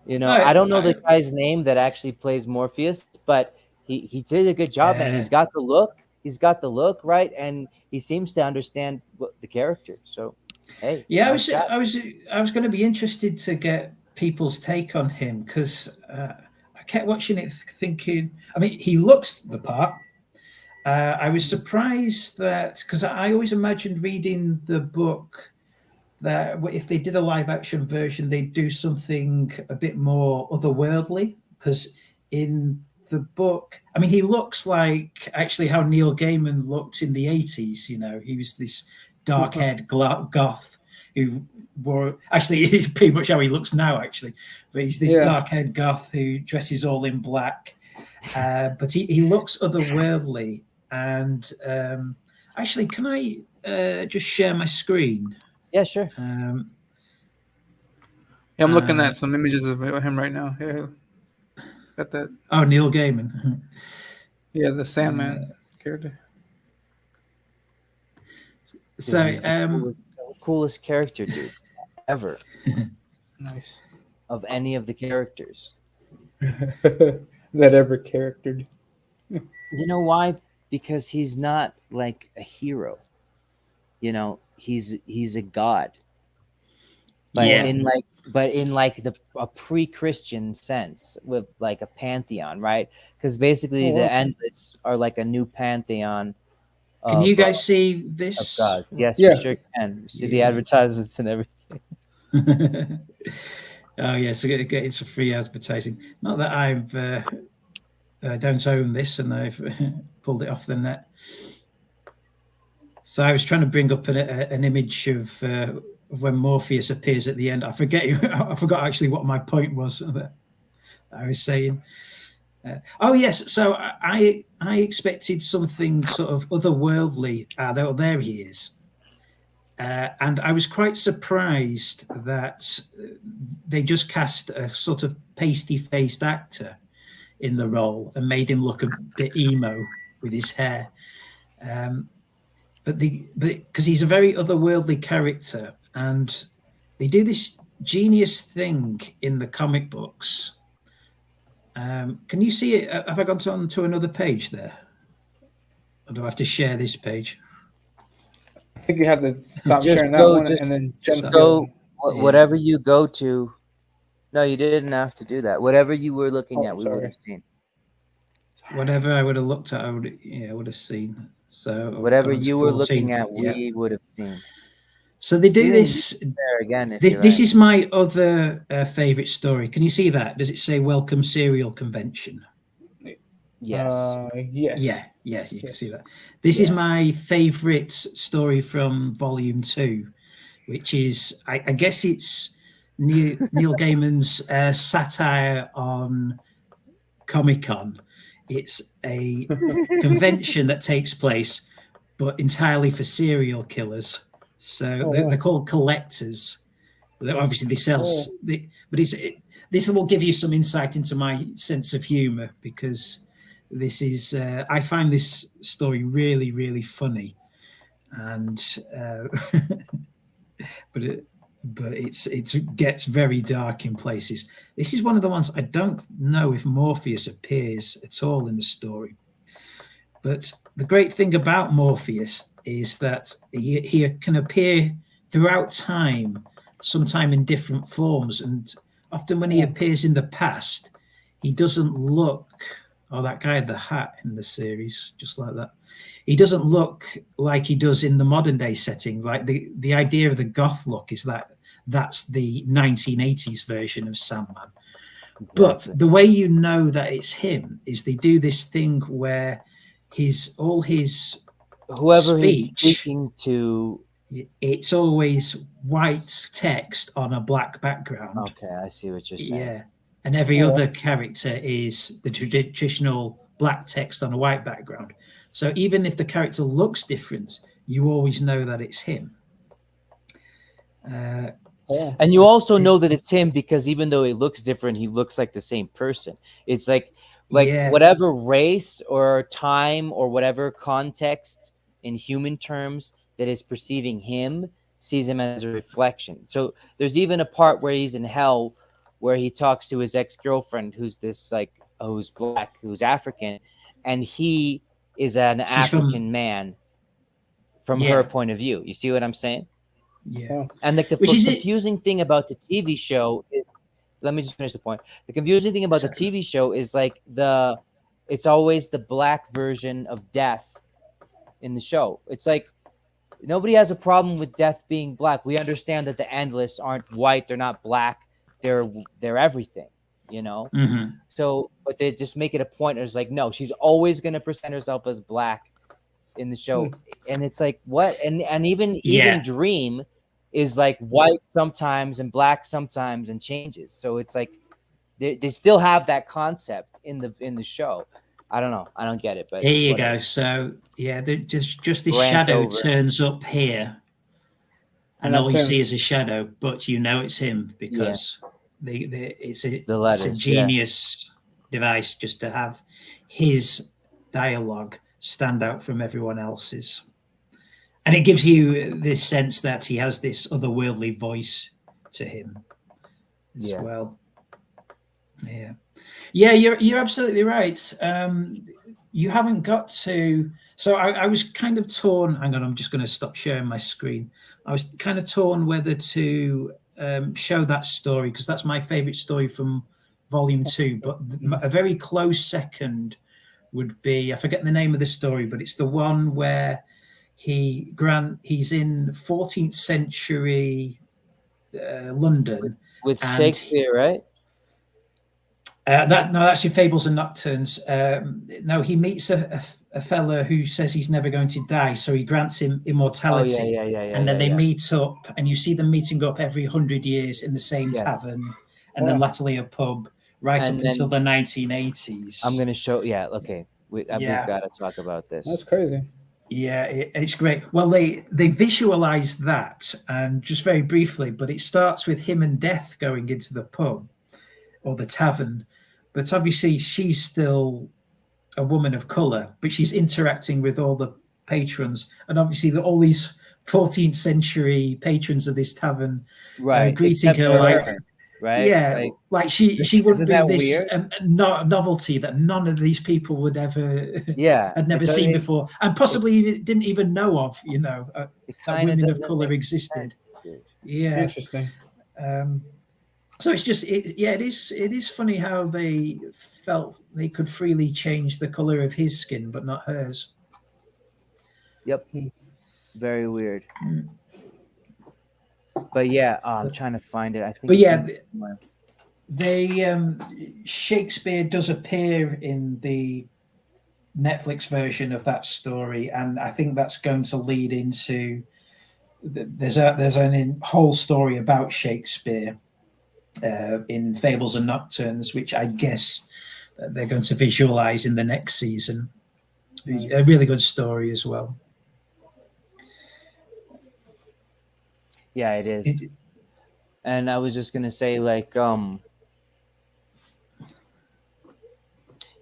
I don't know the guy's name that actually plays Morpheus, but he did a good job, and he's got the look. He's got the look, right? And he seems to understand the character. So, hey. Yeah, I was going to be interested to get people's take on him, because I kept watching it thinking, I mean, he looks the part. I was surprised that, because I always imagined reading the book that if they did a live action version, they'd do something a bit more otherworldly, because in the book, I mean, he looks like actually how Neil Gaiman looked in the 80s. He was this dark-haired goth who wore, actually, he's pretty much how he looks now, actually. But he's this dark-haired goth who dresses all in black. But he looks otherworldly. And actually, can I just share my screen? Yeah, sure. I'm looking at some images of him right now. Yeah, it's got that. Oh, Neil Gaiman. Yeah, the Sandman character. So, the coolest character, dude, ever. Nice. Of any of the characters. That ever charactered. You know why? Because he's not like a hero. He's a god. But in a pre-Christian sense, with like a pantheon, right? Because basically the Endless are like a new pantheon. Can you guys see this? Yes, we sure can. See the advertisements and everything. Oh yeah, so get some free advertising. Not that I don't own this, and I've pulled it off the net. So I was trying to bring up an image of when Morpheus appears at the end. I forget. I forgot actually what my point was that I was saying. Oh yes, so I expected something sort of otherworldly. There he is. And I was quite surprised that they just cast a sort of pasty-faced actor in the role and made him look a bit emo with his hair. But because he's a very otherworldly character, and they do this genius thing in the comic books. Can you see it? Have I gone on to another page there? Or do I have to share this page? I think you have to stop Just sharing that go- one just- and then Just jump to the other go one. whatever you go to. No, you didn't have to do that. Whatever you were looking at, we would sorry. have seen. Whatever I would have looked at, I would have seen. So Whatever going to you were 14, looking at, yeah. we would have seen. So they do You this. There again, if This is my other favorite story. Can you see that? Does it say "Welcome Serial Convention"? yes. Yes. Yes, you can Yes. see that. This is Yes. my favorite story from Volume 2, which is, I guess it's Neil Gaiman's satire on Comic-Con. It's a convention that takes place, but entirely for serial killers. So they're called collectors. Obviously, they sell, but this will give you some insight into my sense of humor, because this is I find this story really, really funny, and but it gets very dark in places. This is one of the ones I don't know if Morpheus appears at all in the story. But the great thing about Morpheus is that he can appear throughout time, sometime in different forms, and often when he appears in the past, he doesn't look. Oh, that guy had the hat in the series, just like that. He doesn't look like he does in the modern day setting. Like the idea of the goth look is that's the 1980s version of Sandman. Exactly. But the way you know that it's him is they do this thing where whoever he's speech, speaking to. it's always white text on a black background. Okay, I see what you're saying. Yeah. And every other character is the traditional black text on a white background. So even if the character looks different, you always know that it's him. And you also know that it's him because even though he looks different, he looks like the same person. It's like whatever race or time or whatever context in human terms that is perceiving him sees him as a reflection. So there's even a part where he's in hell where he talks to his ex-girlfriend who's this who's black, who's African, and he is an African man from her point of view. You see what I'm saying? Yeah. And like the confusing thing about the TV show is, let me just finish the point. The confusing thing about the TV show is like it's always the black version of death in the show. It's like nobody has a problem with death being black. We understand that the endless aren't white, they're not black, they're everything, you know? Mm-hmm. So, but they just make it a point. It's like, no, she's always going to present herself as black in the show. And it's like, what? And even Dream is like white sometimes and black sometimes and changes. So it's like they still have that concept in the show. I don't know. I don't get it. But here you go. So yeah, just this shadow turns up here, and all you see is a shadow, but you know it's him because it's a genius device just to have his dialogue stand out from everyone else's. And it gives you this sense that he has this otherworldly voice to him as well. Yeah. Yeah, you're absolutely right. You haven't got to. So I was kind of torn. Hang on, I'm just going to stop sharing my screen. I was kind of torn whether to show that story because that's my favorite story from Volume 2. But a very close second would be, I forget the name of the story, but it's the one where he's in 14th century London, with And Shakespeare, right? that's in Fables and Nocturnes. No, he meets a fella who says he's never going to die, so he grants him immortality. Oh yeah. And then they yeah. meet up, and you see them meeting up every 100 years in the same Yeah. tavern, and then latterly a pub, right And up then until the 1980s. I'm gonna show. Yeah, okay. We've got to talk about this. That's crazy. Yeah, it's great. Well, they visualize that, and just very briefly, but it starts with him and Death going into the pub or the tavern, but obviously she's still a woman of color, but she's interacting with all the patrons, and obviously all these 14th century patrons of this tavern Right, greeting except her for like her, right? yeah, like she would isn't be that this weird? novelty that none of these people would ever Yeah, had never seen before, and possibly didn't even know of. That women of color existed. Yeah, Interesting. So it's just it is funny how they felt they could freely change the color of his skin, but not hers. Yep, very weird. But yeah, I'm trying to find it. I think. But yeah, Shakespeare does appear in the Netflix version of that story, and I think that's going to lead into there's a whole story about Shakespeare in Fables and Nocturnes, which I guess they're going to visualize in the next season. Nice. A really good story as well. Yeah, it is. And I was just gonna say, like,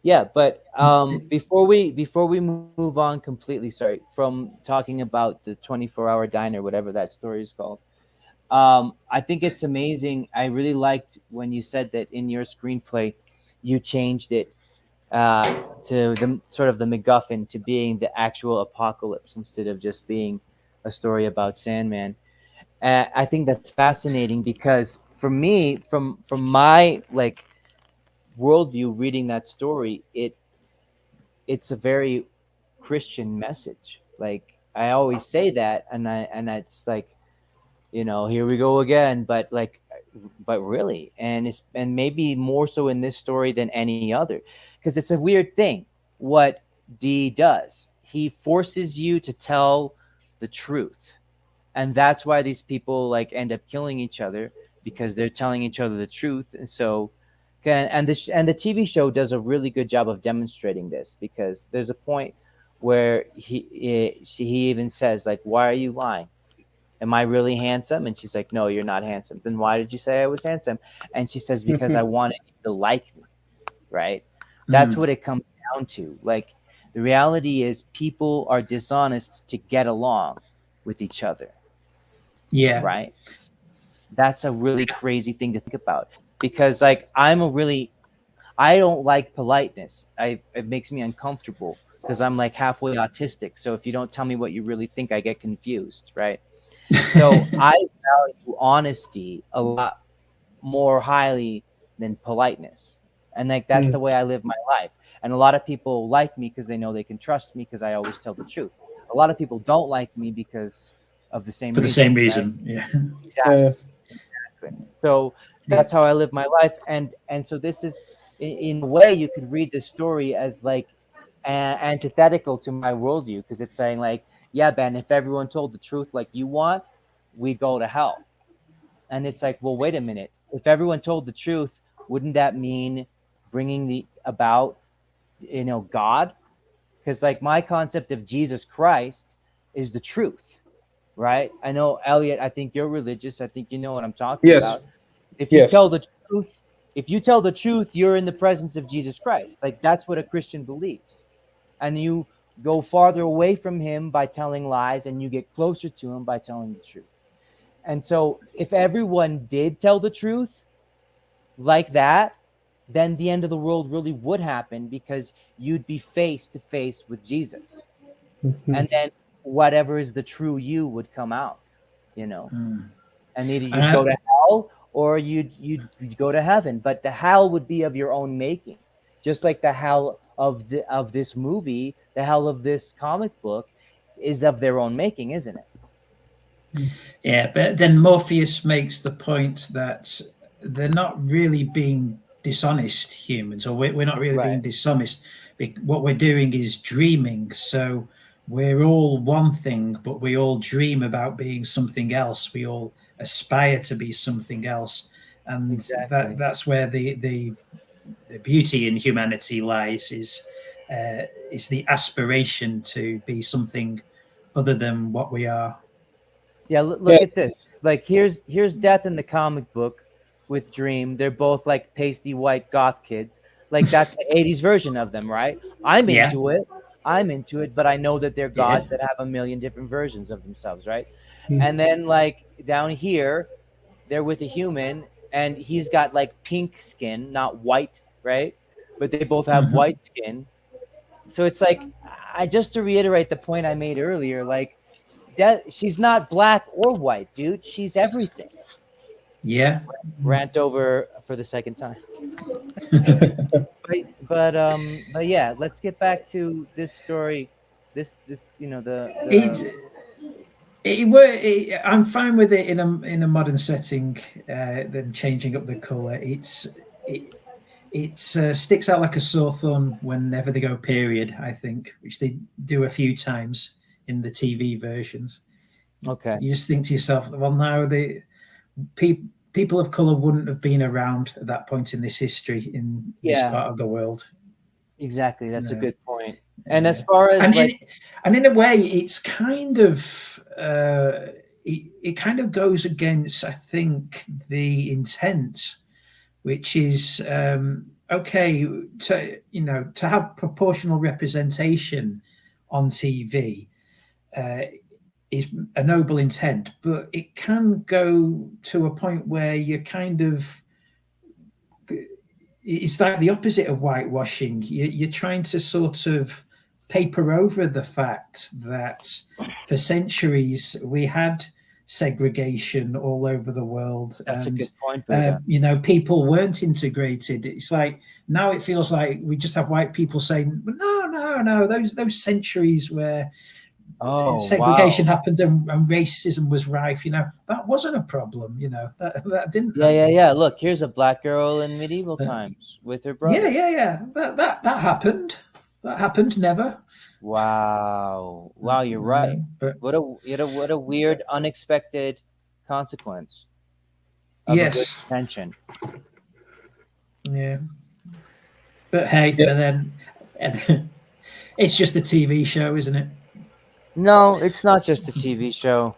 yeah, but before we move on completely, sorry, from talking about the 24-hour diner, whatever that story is called, I think it's amazing. I really liked when you said that in your screenplay, you changed it to the sort of the MacGuffin to being the actual apocalypse instead of just being a story about Sandman. I think that's fascinating because for me, from my like worldview, reading that story, it's a very Christian message. Like I always say that, and it's like, here we go again. But really, and maybe more so in this story than any other, because it's a weird thing. What D does, he forces you to tell the truth. And that's why these people like end up killing each other, because they're telling each other the truth. And so, and the TV show does a really good job of demonstrating this, because there's a point where he even says, like, "Why are you lying? Am I really handsome?" And she's like, "No, you're not handsome." "Then why did you say I was handsome?" And she says, "Because I wanted you to like me." Right? That's what it comes down to. Like, the reality is people are dishonest to get along with each other. Yeah. Right. That's a really crazy thing to think about, because like I don't like politeness. It makes me uncomfortable because I'm like halfway autistic. So if you don't tell me what you really think, I get confused. Right. So I value honesty a lot more highly than politeness. And like that's the way I live my life. And a lot of people like me because they know they can trust me because I always tell the truth. A lot of people don't like me because of the same reason, right? Yeah, exactly. So that's how I live my life, and so this is, in a way, you could read this story as like antithetical to my worldview, because it's saying like, yeah, Ben, if everyone told the truth like you want, we go to hell. And it's like, well, wait a minute. If everyone told the truth, wouldn't that mean bringing about God? Because like my concept of Jesus Christ is the truth. Right? I know, Elliot, I think you're religious. I think you know what I'm talking about. If you tell the truth, you're in the presence of Jesus Christ. Like that's what a Christian believes. And you go farther away from him by telling lies, and you get closer to him by telling the truth. And so if everyone did tell the truth like that, then the end of the world really would happen, because you'd be face to face with Jesus. And then whatever is the true you would come out, and either you'd go to hell or you'd go to heaven. But the hell would be of your own making, just like the hell of this movie, the hell of this comic book is of their own making, isn't it? Yeah, but then Morpheus makes the point that they're not really being dishonest humans, or we're not really being Right. dishonest. What we're doing is dreaming. So we're all one thing, but we all dream about being something else. We all aspire to be something else, and Exactly. that's where the beauty in humanity lies. Is the aspiration to be something other than what we are. Yeah, Yeah. look at this. Like here's Death in the comic book with Dream. They're both like pasty white goth kids. Like that's the 80s version of them, right? I'm Yeah, into it. I'm into it, but I know that they're yeah. gods that have a million different versions of themselves, right? Mm. And then like down here, they're with a human and he's got like pink skin, not white, right? But they both have Mhm. white skin. So it's like I just to reiterate the point I made earlier, like she's not black or white, dude. She's everything. Yeah. Rant over for the second time. But yeah, let's get back to this story. This It's the I'm fine with it in a modern setting. Them changing up the color. It sticks out like a sore thumb whenever they go period. I think, which they do a few times in the TV versions. okay. You just think to yourself, well, now people of color wouldn't have been around at that point in this history in this Yeah, part of the world. exactly. That's a No. good point. And as far as and like in a way, it's kind of it kind of goes against, I think, the intent, which is okay to have proportional representation on TV is a noble intent, but it can go to a point where you kind of it's like the opposite of whitewashing. You're trying to sort of paper over the fact that for centuries we had segregation all over the world, that's a and good point, Buddha. people weren't integrated. It's like now it feels like we just have white people saying, "No, no, no." Those centuries where Oh segregation wow. happened and racism was rife, that wasn't a problem. That didn't Yeah, yeah, happen. yeah. Look, here's a black girl in medieval Uh, times with her Yeah, brother. yeah, yeah. That happened. That happened. Never. Wow. Wow, you're right. But What a weird, unexpected consequence of a good yes, intention. yeah. But hey, Yeah. and then it's just a TV show, isn't it? No, it's not just a TV show Well,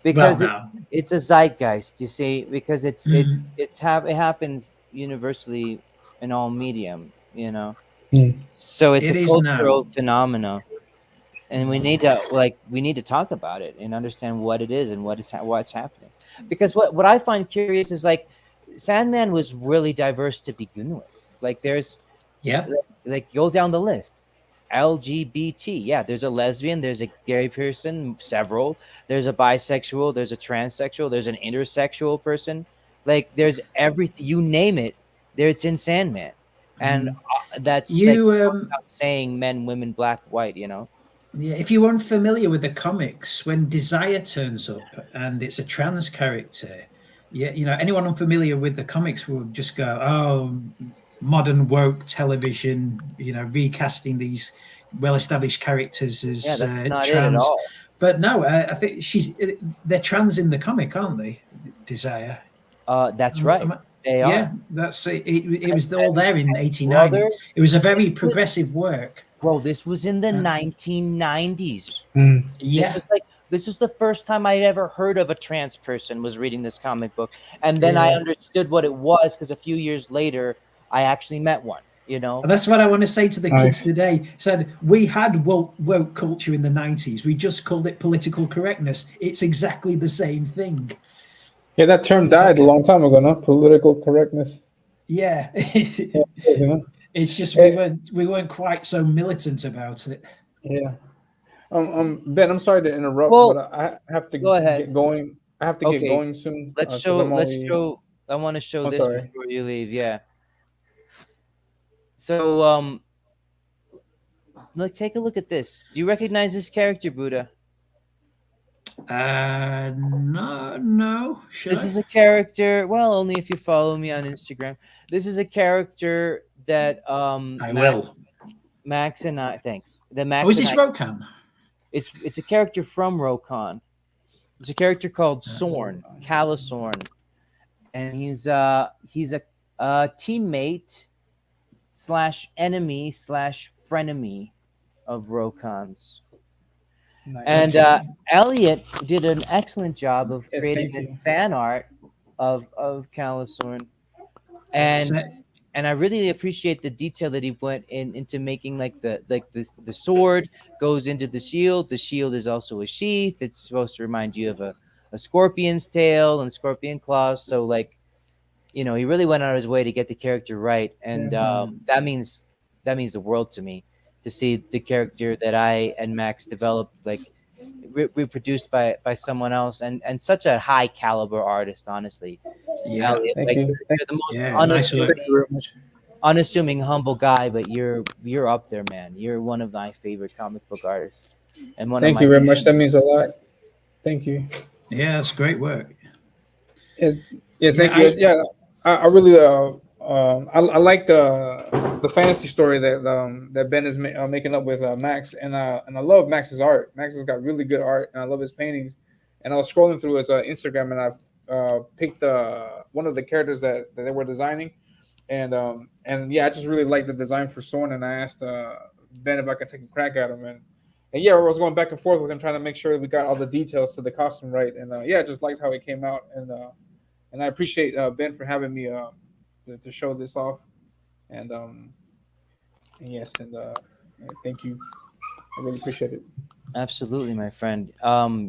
because no. it's a zeitgeist. You see, because Mhm. it happens universally in all medium. Mm. So it's a It is now. cultural phenomena, and we need to talk about it and understand what it is and what's happening. Because what I find curious is like Sandman was really diverse to begin with. Like there's Yeah. like go down the list. LGBT, yeah, there's a lesbian, there's a gay person, several. There's a bisexual, there's a transsexual, there's an intersexual person. Like there's everything you name it, there it's in Sandman, and Mhm. that's like You saying men, women, black, white. Yeah, if you're unfamiliar with the comics, when Desire turns up and it's a trans character, yeah, anyone unfamiliar with the comics will just go, "Oh, modern woke television," recasting these well-established characters Yeah, as that's not it at trans. all. But no, I think they're trans in the comic, aren't they? Desire. That's right, they are. Yeah, that's it. It And, was all there in '89. brother, It was a this very was, progressive work. bro, this was in the Uh, 1990s. Mm. yeah, This was the first time I ever heard of a trans person was reading this comic book, and then I yeah. understood what it was because a few years later I actually met one. And that's what I want to say to the kids Nice. today. Said we had woke culture in the '90s. We just called it political correctness. It's exactly the same thing. Yeah, that term It's died like, a long time ago, no? Political correctness. yeah, Yeah, it is, you know? it's just Eh, we weren't quite so militant about it. yeah. Ben, I'm sorry to interrupt, but Well, I have to go ahead. get going. I have to get Okay, going soon let's because show. I'm Let's only. show. I want to show I'm this sorry. before you leave. Yeah. So look, take a look at this. Do you recognize this character, Buddha? No. Should This I? is a character. Well, only if you follow me on Instagram. This is a character that I will. Max and I. Thanks. That Oh, is Max and this I. Rokan? It's a character from Rokon. It's a character called Sorn, Calisorn, and he's a teammate slash enemy slash frenemy of Rokon's. Nice. And Elliot did an excellent job of Yeah, creating thank the you. fan art of Calisorn, and So- and I really appreciate the detail that he went into making like the sword goes into the shield. The shield is also a sheath. It's supposed to remind you of a scorpion's tail and scorpion claws. So like, you know, he really went out of his way to get the character right, and that means the world to me to see the character that I and Max developed like reproduced by someone else, and such a high caliber artist, honestly. yeah. Elliot, Thank like you. you're the most Yeah, nice work. Thank you very much. unassuming, humble guy, but you're up there, man. You're one of my favorite comic book artists, and one Thank of you my very much. That means a lot. Thank you. Yeah, that's great work. Yeah, thank Yeah, you. Yeah, I really I like the fantasy story that Ben is making up with Max, and I love Max's art. Max has got really good art, and I love his paintings. And I was scrolling through his Instagram, and I picked one of the characters that they were designing, and yeah, I just really like the design for Sorn, and I asked Ben if I could take a crack at him, and yeah, I was going back and forth with him trying to make sure we got all the details to the costume right, and yeah, I just liked how it came out, and I appreciate Ben for having me to show this off, and yes, and thank you. I really appreciate it. absolutely, my friend.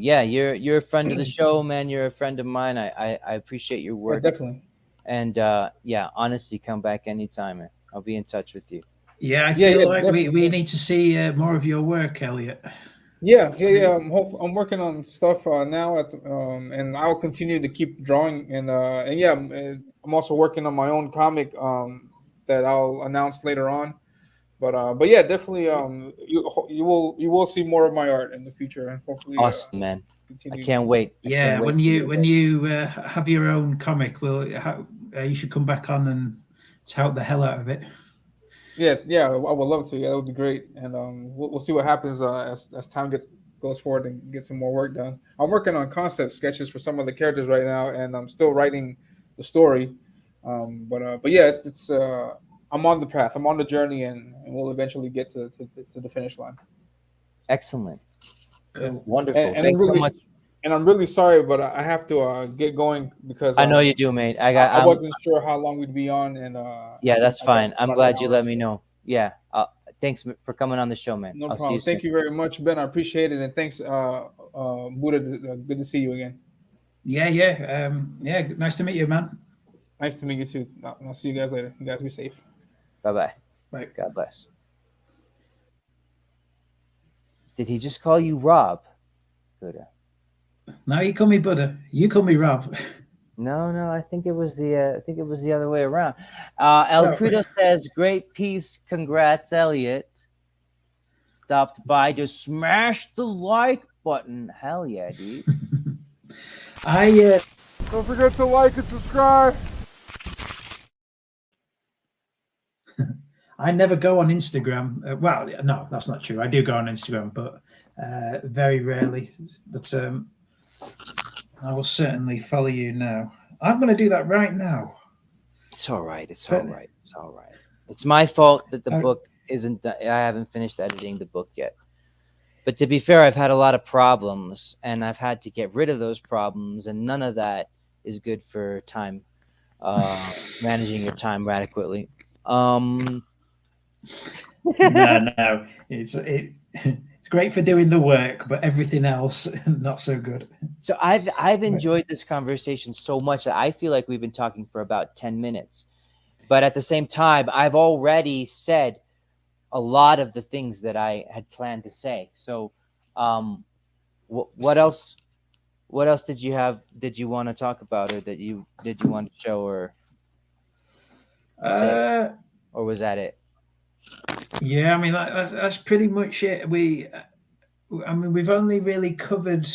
Yeah, you're a friend of the show, man. You're a friend of mine. I appreciate your Yeah, work, definitely. and yeah, honestly, come back anytime, man. I'll be in touch with you. yeah. I Yeah, feel yeah, like definitely. we need to see more of your work, Elliot. Yeah. I'm working on stuff now and I'll continue to keep drawing and yeah, I'm also working on my own comic that I'll announce later on. But yeah, definitely you will see more of my art in the future and hopefully Awesome, man. I continue. can't wait. I Yeah, can't wait when to you hear when that. you have your own comic, you should come back on and tout the hell out of it. Yeah, I would love to. Yeah, that would be great. And we'll see what happens as time goes forward and get some more work done. I'm working on concept sketches for some of the characters right now, and I'm still writing the story. But yeah, it's I'm on the path. I'm on the journey, and we'll eventually get to the finish line. Excellent, Yeah. Cool. wonderful. And Thanks so much. I'm really sorry, but I have to get going because I know you do, mate. I wasn't sure how long we'd be on, and Yeah, that's I got fine. I'm about an glad you hour. let me know. Yeah. Thanks for coming on the show, man. No I'll see you problem. soon. Thank you very much, Ben. I appreciate it, and thanks, Buddha. Good to see you again. Yeah. Nice to meet you, man. Nice to meet you too. I'll see you guys later. You guys be safe. Bye bye. Right. God bless. Did he just call you Rob? Buddha. Now you call me Buddha. You call me Rob. No. I think it was the other way around. El Oh. Credo says, "Great piece. Congrats, Elliot. Stopped by to smash the like button. Hell yeah, dude." I Don't forget to like and subscribe. I never go on Instagram. Well, no, that's not true. I do go on Instagram, but very rarely. But I will certainly follow you now. I'm going to do that right now. It's all right. It's But- all right. It's all right. It's my fault that the I- book isn't. I haven't finished editing the book yet. But to be fair, I've had a lot of problems, and I've had to get rid of those problems, and none of that is good for time, managing your time adequately. No. It's great for doing the work, but everything else not so good. So I've enjoyed this conversation so much that I feel like we've been talking for about 10 minutes. But at the same time, I've already said a lot of the things that I had planned to say. So what else did you want to talk about, or did you want to show, or say, or was that it? Yeah, I mean that's pretty much it. I mean, we've only really covered,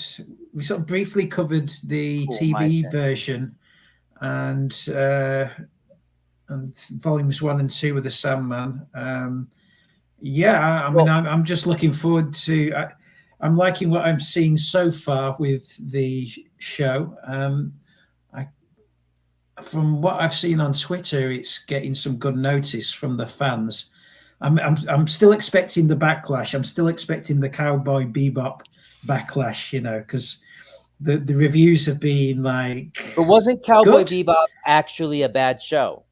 we sort of briefly covered the Cool, my TV turn. version and volumes 1 and 2 of the Sandman. Yeah, I mean, I'm just looking forward to. I'm liking what I'm seeing so far with the show. From what I've seen on Twitter, it's getting some good notice from the fans. I'm still expecting the backlash. I'm still expecting the Cowboy Bebop backlash, because the reviews have been like. But wasn't Cowboy good. Bebop actually a bad show?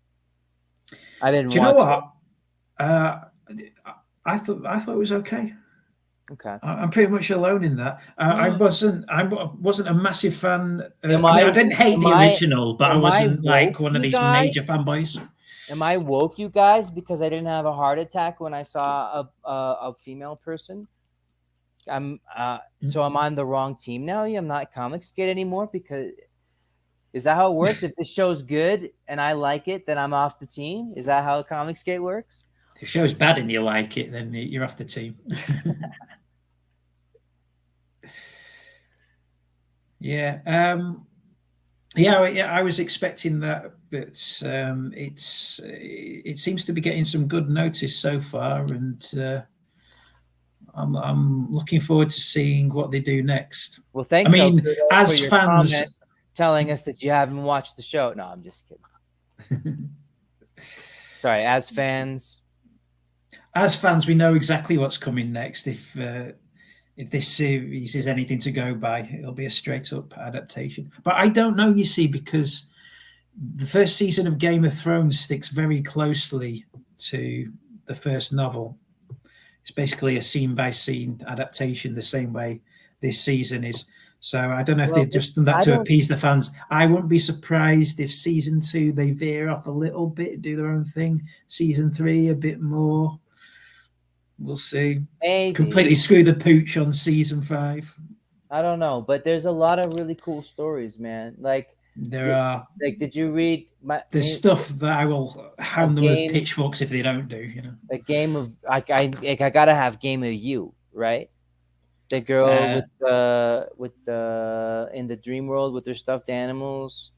I didn't Do you know watch what? I thought it was okay. Okay. I'm pretty much alone in that. I wasn't a massive fan. I didn't hate the original, but I wasn't like one of these major fanboys. Am I woke, you guys, because I didn't have a heart attack when I saw a female person? So I'm on the wrong team now. I'm not Comics Gate anymore, because is that how it works? If the show's good and I like it, then I'm off the team. Is that how Comics Gate works? If the show's bad and you like it, then you're off the team. Yeah. I was expecting that, but it seems to be getting some good notice so far, and I'm looking forward to seeing what they do next. Well, thanks. I mean, as fans, telling us that you haven't watched the show. No, I'm just kidding. Sorry, as fans, we know exactly what's coming next. If this series is anything to go by, it'll be a straight up adaptation. But I don't know, you see, because the first season of Game of Thrones sticks very closely to the first novel. It's basically a scene by scene adaptation, the same way this season is. So I don't know if they've just done that to appease the fans. I wouldn't be surprised if season 2 they veer off a little bit, do their own thing. Season 3 a bit more. We'll see. Maybe. Completely screw the pooch on season 5. I don't know, but there's a lot of really cool stories, man. Like there are. Like, did you read? There's stuff that I will hound them with pitchforks if they don't do. A game of I gotta have Game of You, right? The girl with the in the dream world with her stuffed animals.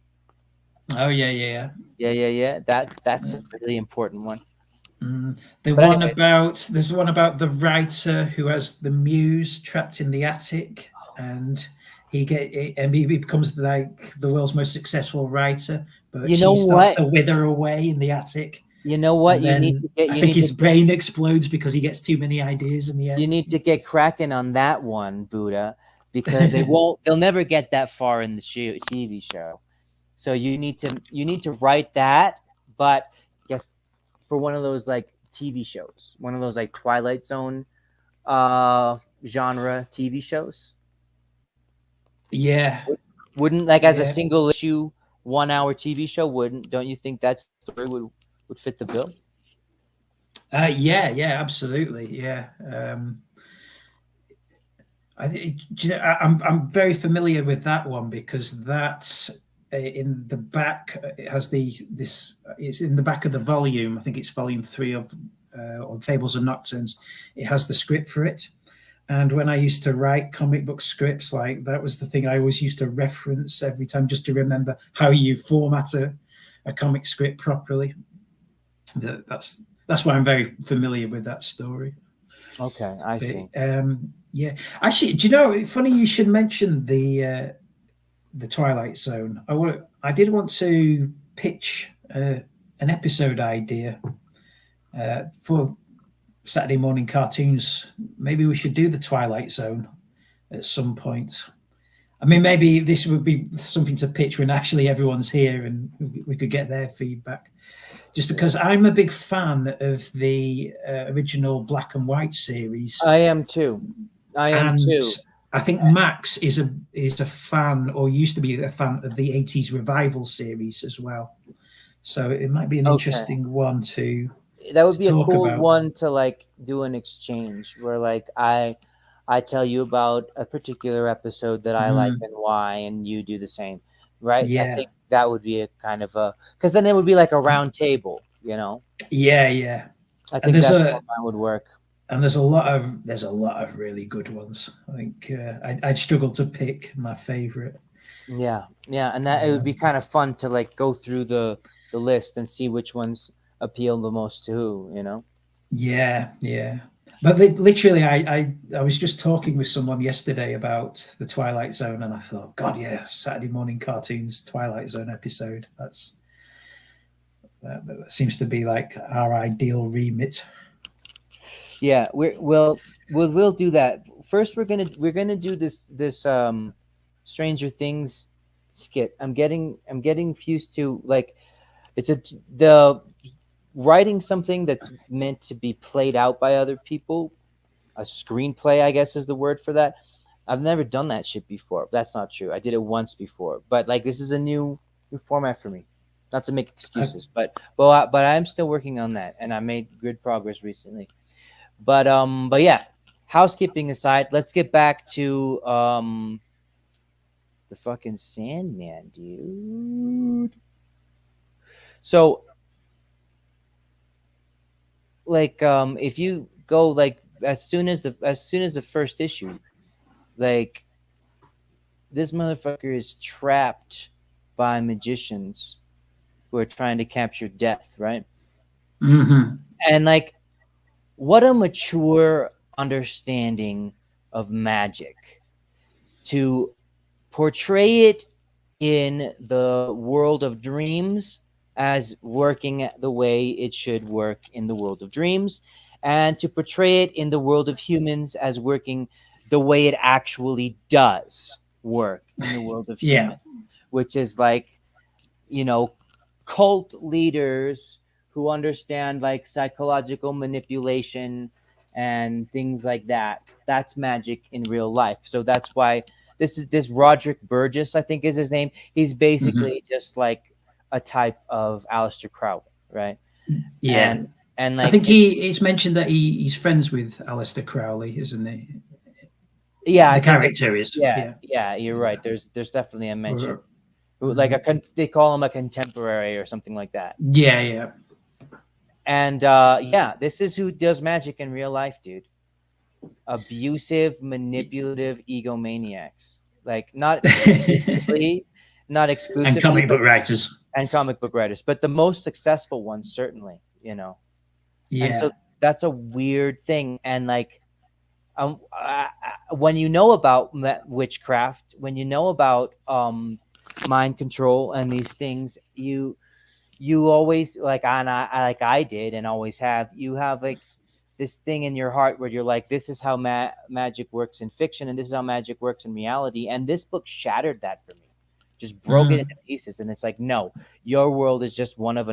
Oh yeah. That's a really important one. There's one about the writer who has the muse trapped in the attic, and he becomes like the world's most successful writer, but she starts to wither away in the attic. You know what? I think his brain explodes because he gets too many ideas in the end. You need to get cracking on that one, Buddha, because they'll never get that far in the TV show. So you need to write that, but guess for one of those like TV shows, one of those like Twilight Zone genre TV shows. Yeah. Wouldn't like as a single issue 1 hour TV show, don't you think that story would fit the bill? Yeah, absolutely. Yeah. I'm very familiar with that one because that's in the back. It has it's in the back of the volume. I think it's volume 3 of on Fables and Nocturnes. It has the script for it. And when I used to write comic book scripts, like that was the thing I always used to reference every time, just to remember how you format a comic script properly. That's why I'm very familiar with that story. Okay, I see. Yeah, actually, do you know? Funny you should mention the Twilight Zone. I did want to pitch an episode idea for Saturday morning cartoons. Maybe we should do the Twilight Zone at some point. I mean, maybe this would be something to pitch when actually everyone's here and we could get their feedback. Just because I'm a big fan of the original Black and White series. I am too. I think Max is a fan, or used to be a fan, of the 80s revival series as well. So it might be an interesting one to. That would be a cool one to like do an exchange where like I tell you about a particular episode that I like and why, and you do the same, right? Yeah. I think that would be a kind of because then it would be like a round table, you know? Yeah. I think that would work. and there's a lot of really good ones. I think I'd struggle to pick my favorite. Yeah, and that it would be kind of fun to like go through the list and see which ones appeal the most to who, you know. Yeah. But literally, I was just talking with someone yesterday about the Twilight Zone, and I thought, God, yeah, Saturday morning cartoons Twilight Zone episode. That seems to be like our ideal remit. Yeah, we'll do that. First, we're gonna do this Stranger Things skit. I'm getting fused to like the writing something that's meant to be played out by other people. A screenplay, I guess, is the word for that. I've never done that shit before. That's not true. I did it once before, but like this is a new format for me. Not to make excuses, but I'm still working on that, and I made good progress recently. But yeah, housekeeping aside, let's get back to the fucking Sandman, dude. So like if you go like as soon as the first issue, like this motherfucker is trapped by magicians who are trying to capture death, right? Mm-hmm. And like what a mature understanding of magic to portray it in the world of dreams as working the way it should work in the world of dreams, and to portray it in the world of humans as working the way it actually does work in the world of humans, which is like, you know, cult leaders who understand like psychological manipulation and things like that. That's magic in real life. So that's why this Roderick Burgess, I think is his name. He's basically just like a type of Aleister Crowley, right? Yeah. And like I think it's mentioned that he's friends with Aleister Crowley, isn't he? Yeah, the character is. Yeah, you're right. There's definitely a mention. Like they call him a contemporary or something like that. Yeah. And this is who does magic in real life, dude. Abusive, manipulative egomaniacs. Like not exclusively, and comic book writers, but the most successful ones, certainly, you know. Yeah. And so that's a weird thing. And like when you know about witchcraft, when you know about mind control and these things, you always like, and I did and always have, you have like this thing in your heart where you're like, this is how magic works in fiction, and this is how magic works in reality. And this book shattered that for me, just broke it into pieces. And it's like, no, your world is just one of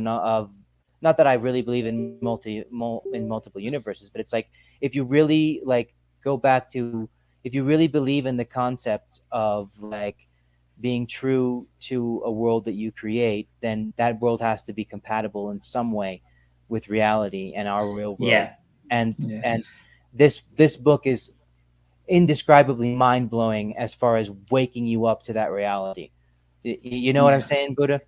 not that I really believe in multiple universes, but it's like, if you really like go back to, if you really believe in the concept of like being true to a world that you create, then that world has to be compatible in some way with reality and our real world. Yeah. And this book is indescribably mind-blowing as far as waking you up to that reality. You know what I'm saying, Buddha?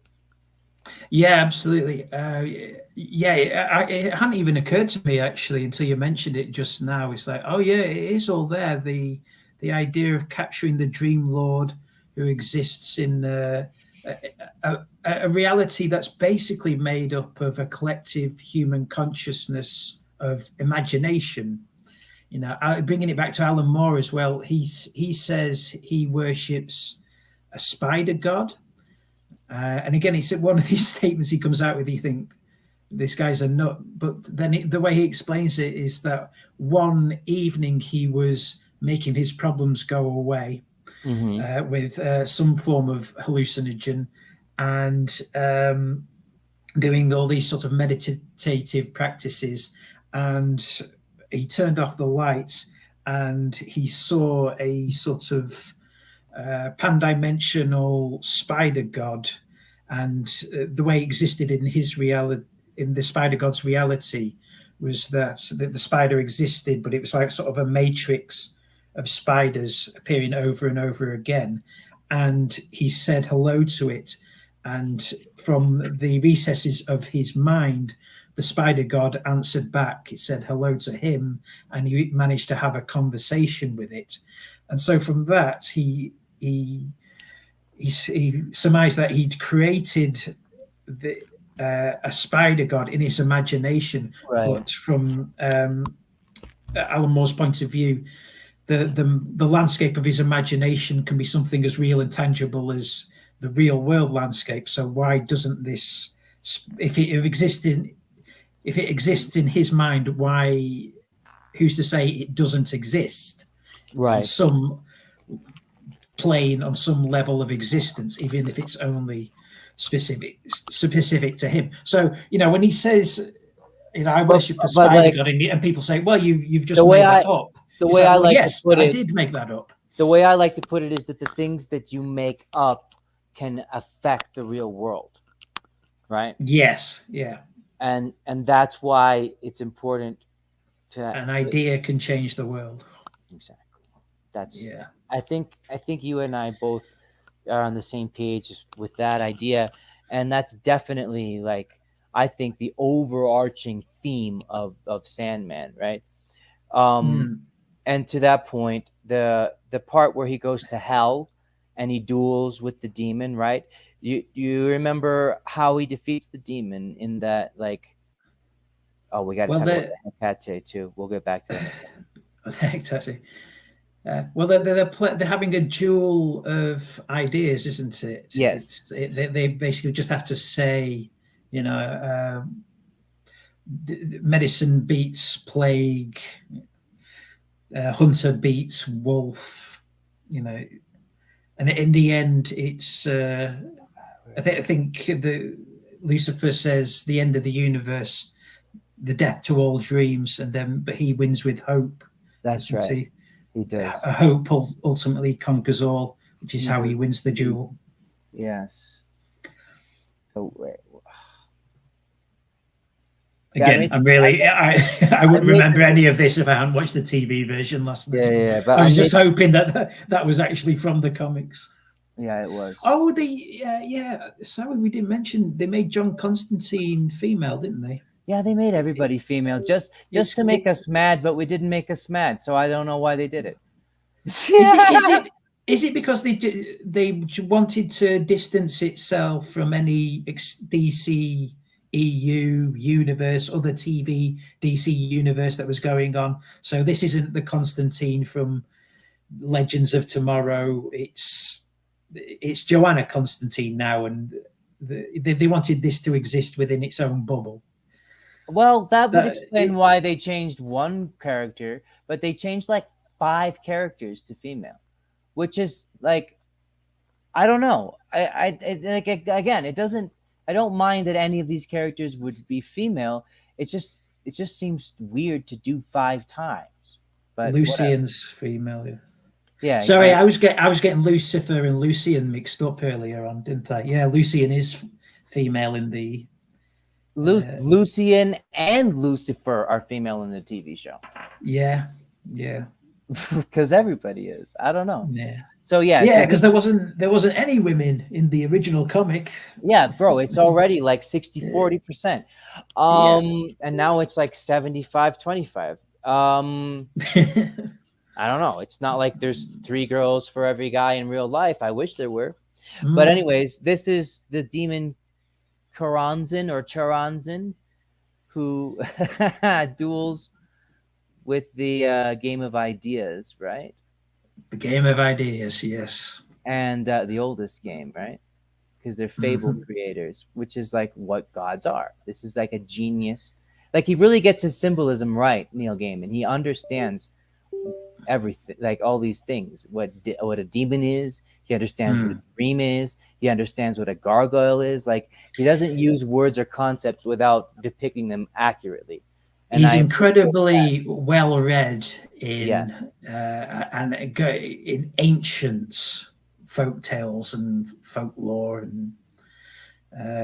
Yeah, absolutely. It hadn't even occurred to me actually until you mentioned it just now. It's like, oh yeah, it is all there. The idea of capturing the Dream Lord who exists in a reality that's basically made up of a collective human consciousness of imagination. You know, bringing it back to Alan Moore as well. He says he worships a spider god. And again, it's one of these statements he comes out with. You think this guy's a nut, but then the way he explains it is that one evening he was making his problems go away with some form of hallucinogen and doing all these sort of meditative practices. And he turned off the lights and he saw a sort of pan-dimensional spider god, and the way it existed in his reality, in the spider god's reality, was that the spider existed, but it was like sort of a matrix of spiders appearing over and over again. And he said hello to it, and from the recesses of his mind the spider god answered back. It said hello to him, and he managed to have a conversation with it. And so from that, he surmised that he'd created a spider god in his imagination, Right. but from Alan Moore's point of view, the landscape of his imagination can be something as real and tangible as the real world landscape. So why doesn't this, if it exists in his mind, why, who's to say it doesn't exist Right. on some plane, on some level of existence, even if it's only specific to him. So, you know, when he says, you know, I worship a spider god, and people say, well, you've just made that up. The way I like yes, to put it, I did make that up. The way I like to put it is that the things that you make up can affect the real world, right? Yes, yeah. And that's why it's important to an idea can change the world. Exactly. That's yeah. I think you and I both are on the same page with that idea, and that's definitely, like, I think the overarching theme of Sandman, right? And to that point, the part where he goes to hell and he duels with the demon, right? You remember how he defeats the demon in that, like, oh, we got to talk about the Hecate too. We'll get back to that in a second. Well, they're having a duel of ideas, isn't it? Yes. They basically just have to say, you know, medicine beats plague, hunter beats wolf, you know, and in the end, it's. I think the Lucifer says the end of the universe, the death to all dreams, but he wins with hope. That's right. He does. A hope ultimately conquers all, which is how he wins the duel. Yes. So again, I'm really I wouldn't remember any of this if I hadn't watched the TV version last night. Yeah. But I was just hoping that was actually from the comics. Yeah, it was. Oh, sorry, we didn't mention they made John Constantine female, didn't they? Yeah, they made everybody female just to make us mad, but we didn't make us mad, so I don't know why they did it. Is it because they wanted to distance itself from any DC EU universe, other TV DC universe that was going on? So this isn't the Constantine from Legends of Tomorrow. It's Joanna Constantine now, and they wanted this to exist within its own bubble. Well, that would explain why they changed one character, but they changed like 5 characters to female, which is like, I don't know. I like, again, it doesn't. I don't mind that any of these characters would be female. It just seems weird to do 5 times. But Lucian's female. Yeah. Yeah. Sorry, exactly. I was getting Lucifer and Lucian mixed up earlier on, didn't I? Yeah, Lucian is female in the. Lucian and Lucifer are female in the TV show. Yeah. Because everybody is. I don't know. Yeah. So because there wasn't any women in the original comic. Yeah, bro, it's already like 60-40%. And now it's like 75-25. I don't know. It's not like there's 3 girls for every guy in real life. I wish there were. But anyways, this is the demon Choronzin, who duels with the Game of Ideas, right? The Game of Ideas, yes. And the oldest game, right? Because they're fable creators, which is like what gods are. This is like a genius. Like, he really gets his symbolism right, Neil Gaiman. He understands everything, like all these things. What a demon is. He understands what a dream is. He understands what a gargoyle is. Like, he doesn't use words or concepts without depicting them accurately. And he's incredibly well read in in ancient folk tales and folklore, and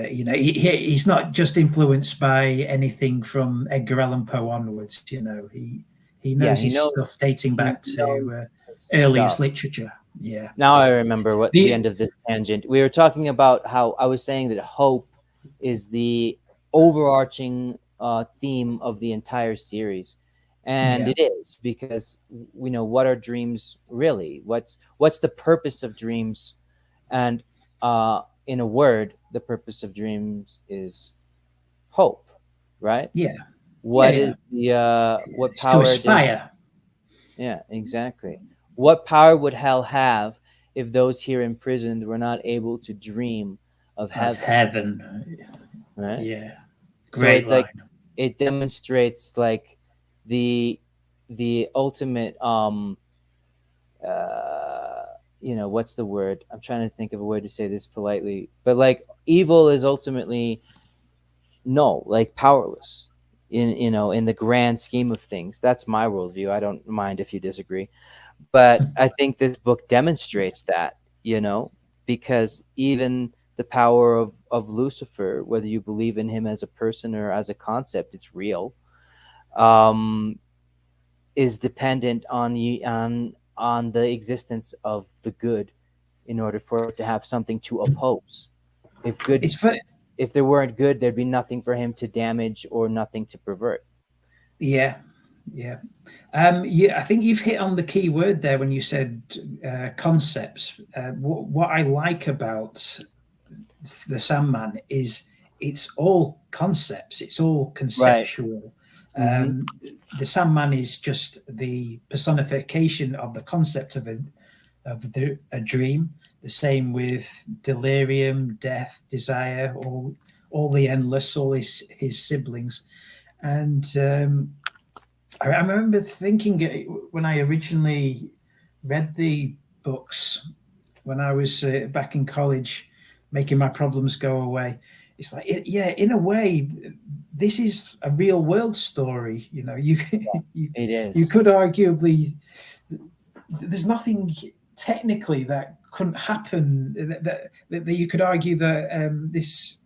you know, he's not just influenced by anything from Edgar Allan Poe onwards. You know, he knows his stuff dating back to earliest literature. Yeah. Now I remember what the end of this tangent. We were talking about how I was saying that hope is the overarching theme of the entire series, and Yeah. it is because what are dreams really? What's the purpose of dreams? And in a word, the purpose of dreams is hope, right? Yeah. Yeah. What Yeah. is the what It's to power does aspire. yeah, exactly. What power would hell have if those here imprisoned were not able to dream of Of heaven, heaven. right? Yeah. So Great it's like line. it demonstrates like the the ultimate uh what's the word? I'm trying to think of a way to say this politely. But like evil is ultimately no, like powerless in the grand scheme of things. That's my worldview. I don't mind if you disagree. But I think this book demonstrates that, because even the power of Lucifer, whether you believe in him as a person or as a concept, it's real, um, is dependent on the existence of the good in order for it to have something to oppose. If good, It's very, if there weren't good, there'd be nothing for him to damage or nothing to pervert. yeah. Yeah. Yeah, I think you've hit on the key word there when you said concepts. What I like about the Sandman is it's all concepts, it's all Right. conceptual. Hmm. The Sandman is just the personification of the concept a dream. The same with delirium, death, desire, all the endless, all his siblings, and I remember thinking when I originally read the books when I was back in college, making my problems go away. It's like, yeah, in a way, this is a real world story. You you, It you is. could arguably there's nothing technically that couldn't happen that you could argue that this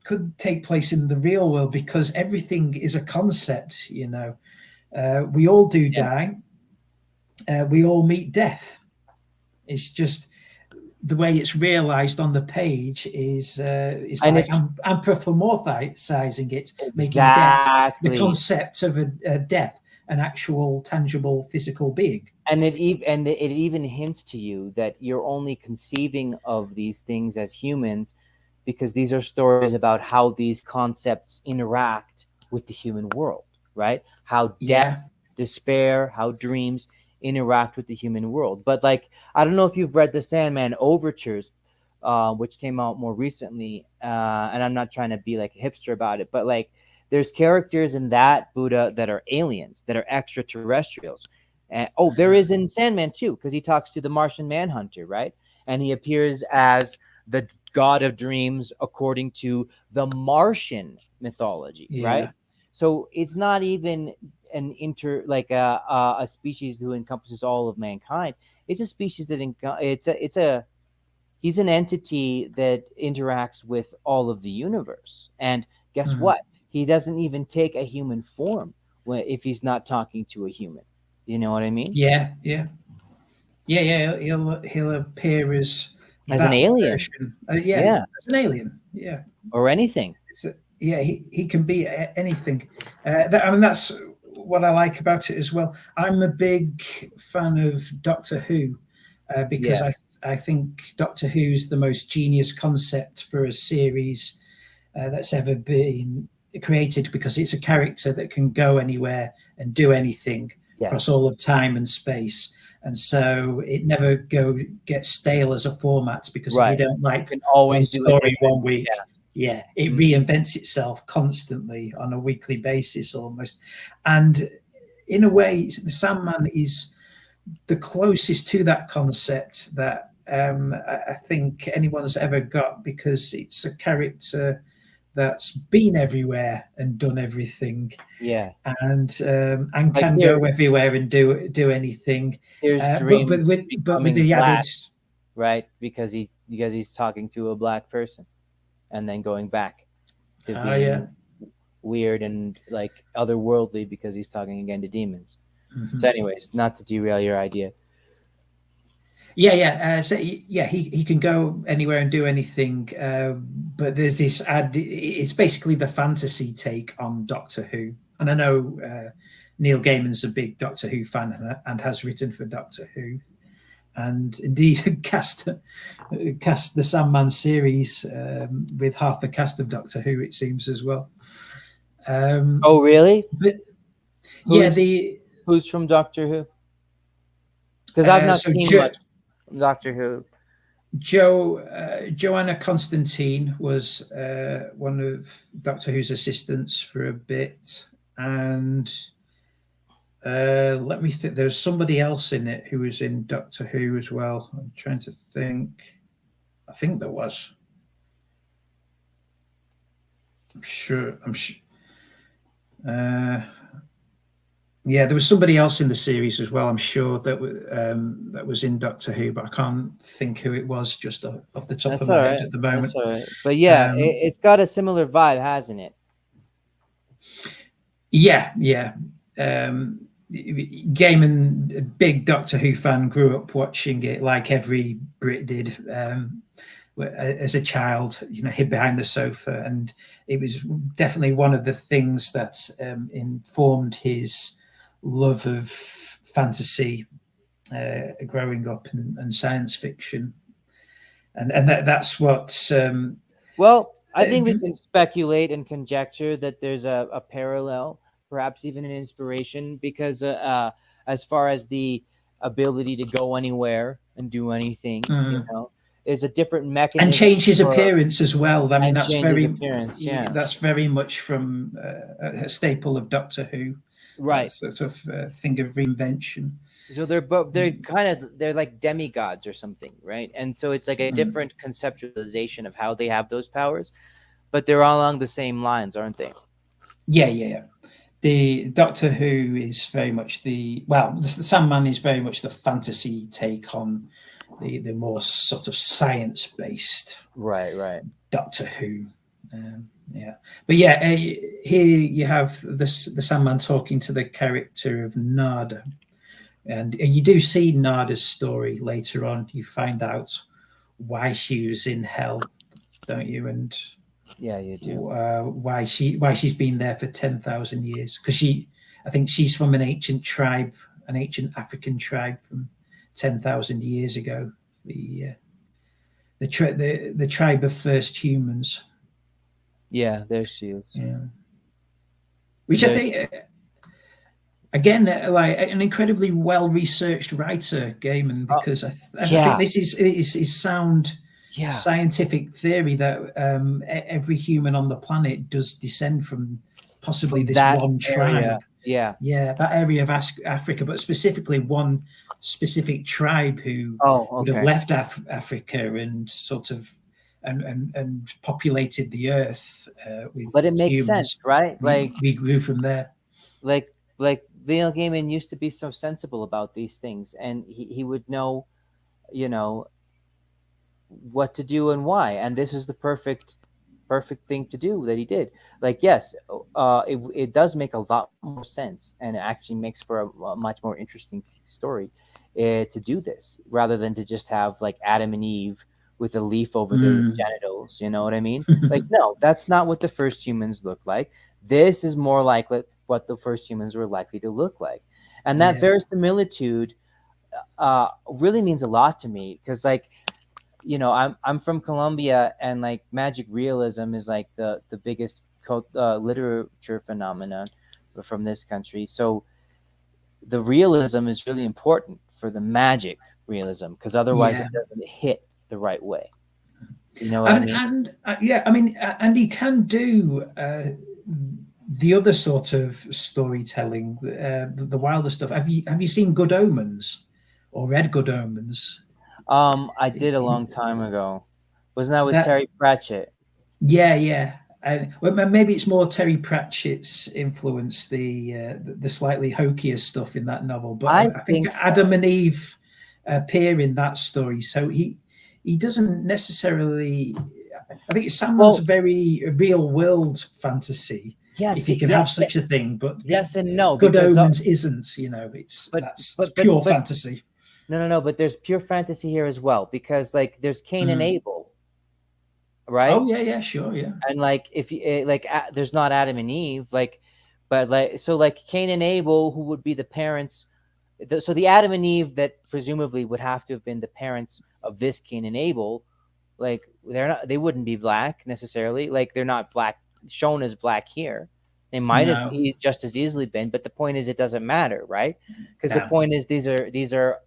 could take place in the real world because everything is a concept. We all do Yeah. die. We all meet death. It's just the way it's realized on the page is And by it's anthropomorphizing it, making death the exactly. concept of a death, an actual tangible physical being. And it even hints to you that you're only conceiving of these things as humans because these are stories about how these concepts interact with the human world, right? How death, Yeah. despair, how dreams interact with the human world. But like, I don't know if you've read the Sandman overtures, which came out more recently, and I'm not trying to be like a hipster about it, but like there's characters in that Buddha that are aliens, that are extraterrestrials. Oh, there is in Sandman too, because he talks to the Martian Manhunter, right? And he appears as the god of dreams according to the Martian mythology, right? Yeah. So it's not even an a species who encompasses all of mankind. It's a species that it's a he's an entity that interacts with all of the universe. And guess Mhm. what? He doesn't even take a human form if he's not talking to a human. You know what I mean? Yeah. Yeah. Yeah. Yeah. He'll appear as As an that alien, version. Yeah. yeah, As an alien. Yeah. or anything. Yeah, he can be anything. I mean, that's what I like about it as well. I'm a big fan of Doctor Who because Yeah, I think Doctor Who's the most genius concept for a series that's ever been created because it's a character that can go anywhere and do anything across yes, all of time and space. And so it never gets stale as a format because if you right. don't You like can one always do a story different. one week, yeah, it Mhm. reinvents itself constantly on a weekly basis almost. And in a way, the Sandman is the closest to that concept that I think anyone's ever got because it's a character that's been everywhere and done everything Yeah, and like can here, go everywhere and do anything. here's But Dream with becoming the black, added right? Because he's talking to a black person, and then going back to oh yeah. being weird and like otherworldly because he's talking again to demons. So, Mhm. anyways, not to derail your idea. He can go anywhere and do anything. But there's this it's basically the fantasy take on Doctor Who. And I know Neil Gaiman's a big Doctor Who fan and has written for Doctor Who. And indeed cast the Sandman series with half the cast of Doctor Who, it seems, as well. Oh, really? But who's from Doctor Who? Because I've not seen much from Doctor Who. Joanna Constantine was one of Doctor Who's assistants for a bit, and let me think. There's somebody else in it who was in Doctor Who as well. I'm trying to think. I think there was. I'm sure. Yeah, there was somebody else in the series as well. I'm sure that was in Doctor Who, but I can't think who it was just off the top of my head at the moment. That's all right. But yeah, it's got a similar vibe, hasn't it? Yeah. Gaiman, a big Doctor Who fan, grew up watching it like every Brit did as a child, hid behind the sofa. And it was definitely one of the things that informed his love of fantasy growing up and science fiction. And that's what... well, I think we can speculate and conjecture that there's a parallel, perhaps even an inspiration, because as far as the ability to go anywhere and do anything, is a different mechanism and change his appearance as well. I mean, that's very much from a staple of Doctor Who, right? Sort of thing of reinvention. So they're like demigods or something, right? And so it's like a different conceptualization of how they have those powers, but they're all along the same lines, aren't they? Yeah. The Doctor Who is very much the Sandman is very much the fantasy take on the more sort of science-based right Doctor Who. But here you have the Sandman talking to the character of Nada, and you do see Nada's story later on. You find out why she was in hell, don't you? And yeah, you do. Why she's been there for 10,000 years? Because I think she's from an ancient tribe, an ancient African tribe from 10,000 years ago. The tribe of first humans. Yeah, there she is. Yeah, which I think again, like an incredibly well researched writer, Gaiman, because I think this is sound. Yeah. Scientific theory that every human on the planet does descend from possibly this one tribe. Yeah, that area of Africa, but specifically one specific tribe who would have left Africa and sort of and populated the earth with. But it makes humans. sense, right? Like we grew from there. Like Neil Gaiman used to be so sensible about these things, and he would know, what to do and why, and this is the perfect thing to do that he did. Like, yes, it does make a lot more sense, and it actually makes for a much more interesting story to do this rather than to just have like Adam and Eve with a leaf over their genitals. You know what I mean? Like, no, that's not what the first humans look like. This is more like what the first humans were likely to look like, and that verisimilitude really means a lot to me, because like, I'm from Colombia, and like magic realism is like the biggest literature phenomenon from this country. So the realism is really important for the magic realism, because otherwise it doesn't hit the right way. You know what I mean? And he can do the other sort of storytelling, the wilder stuff. Have you seen Good Omens or read Good Omens? I did a long time ago. Wasn't that with Terry Pratchett? Yeah. And maybe it's more Terry Pratchett's influence, the slightly hokier stuff in that novel. But I think so. Adam and Eve appear in that story, so he doesn't necessarily. I think Sandman's very real world fantasy. Yes, if you can have such a thing, but yes and no. Good Omens isn't. That's pure fantasy. No. But there's pure fantasy here as well, because like there's Cain and Abel, right? Oh yeah, sure, yeah. And like if you there's not Adam and Eve, like, but like so like Cain and Abel, who would be the parents. So the Adam and Eve that presumably would have to have been the parents of this Cain and Abel, like they wouldn't be black necessarily. Like they're not black shown as black here. They might have just as easily been, but the point is it doesn't matter, right? Because the point is these are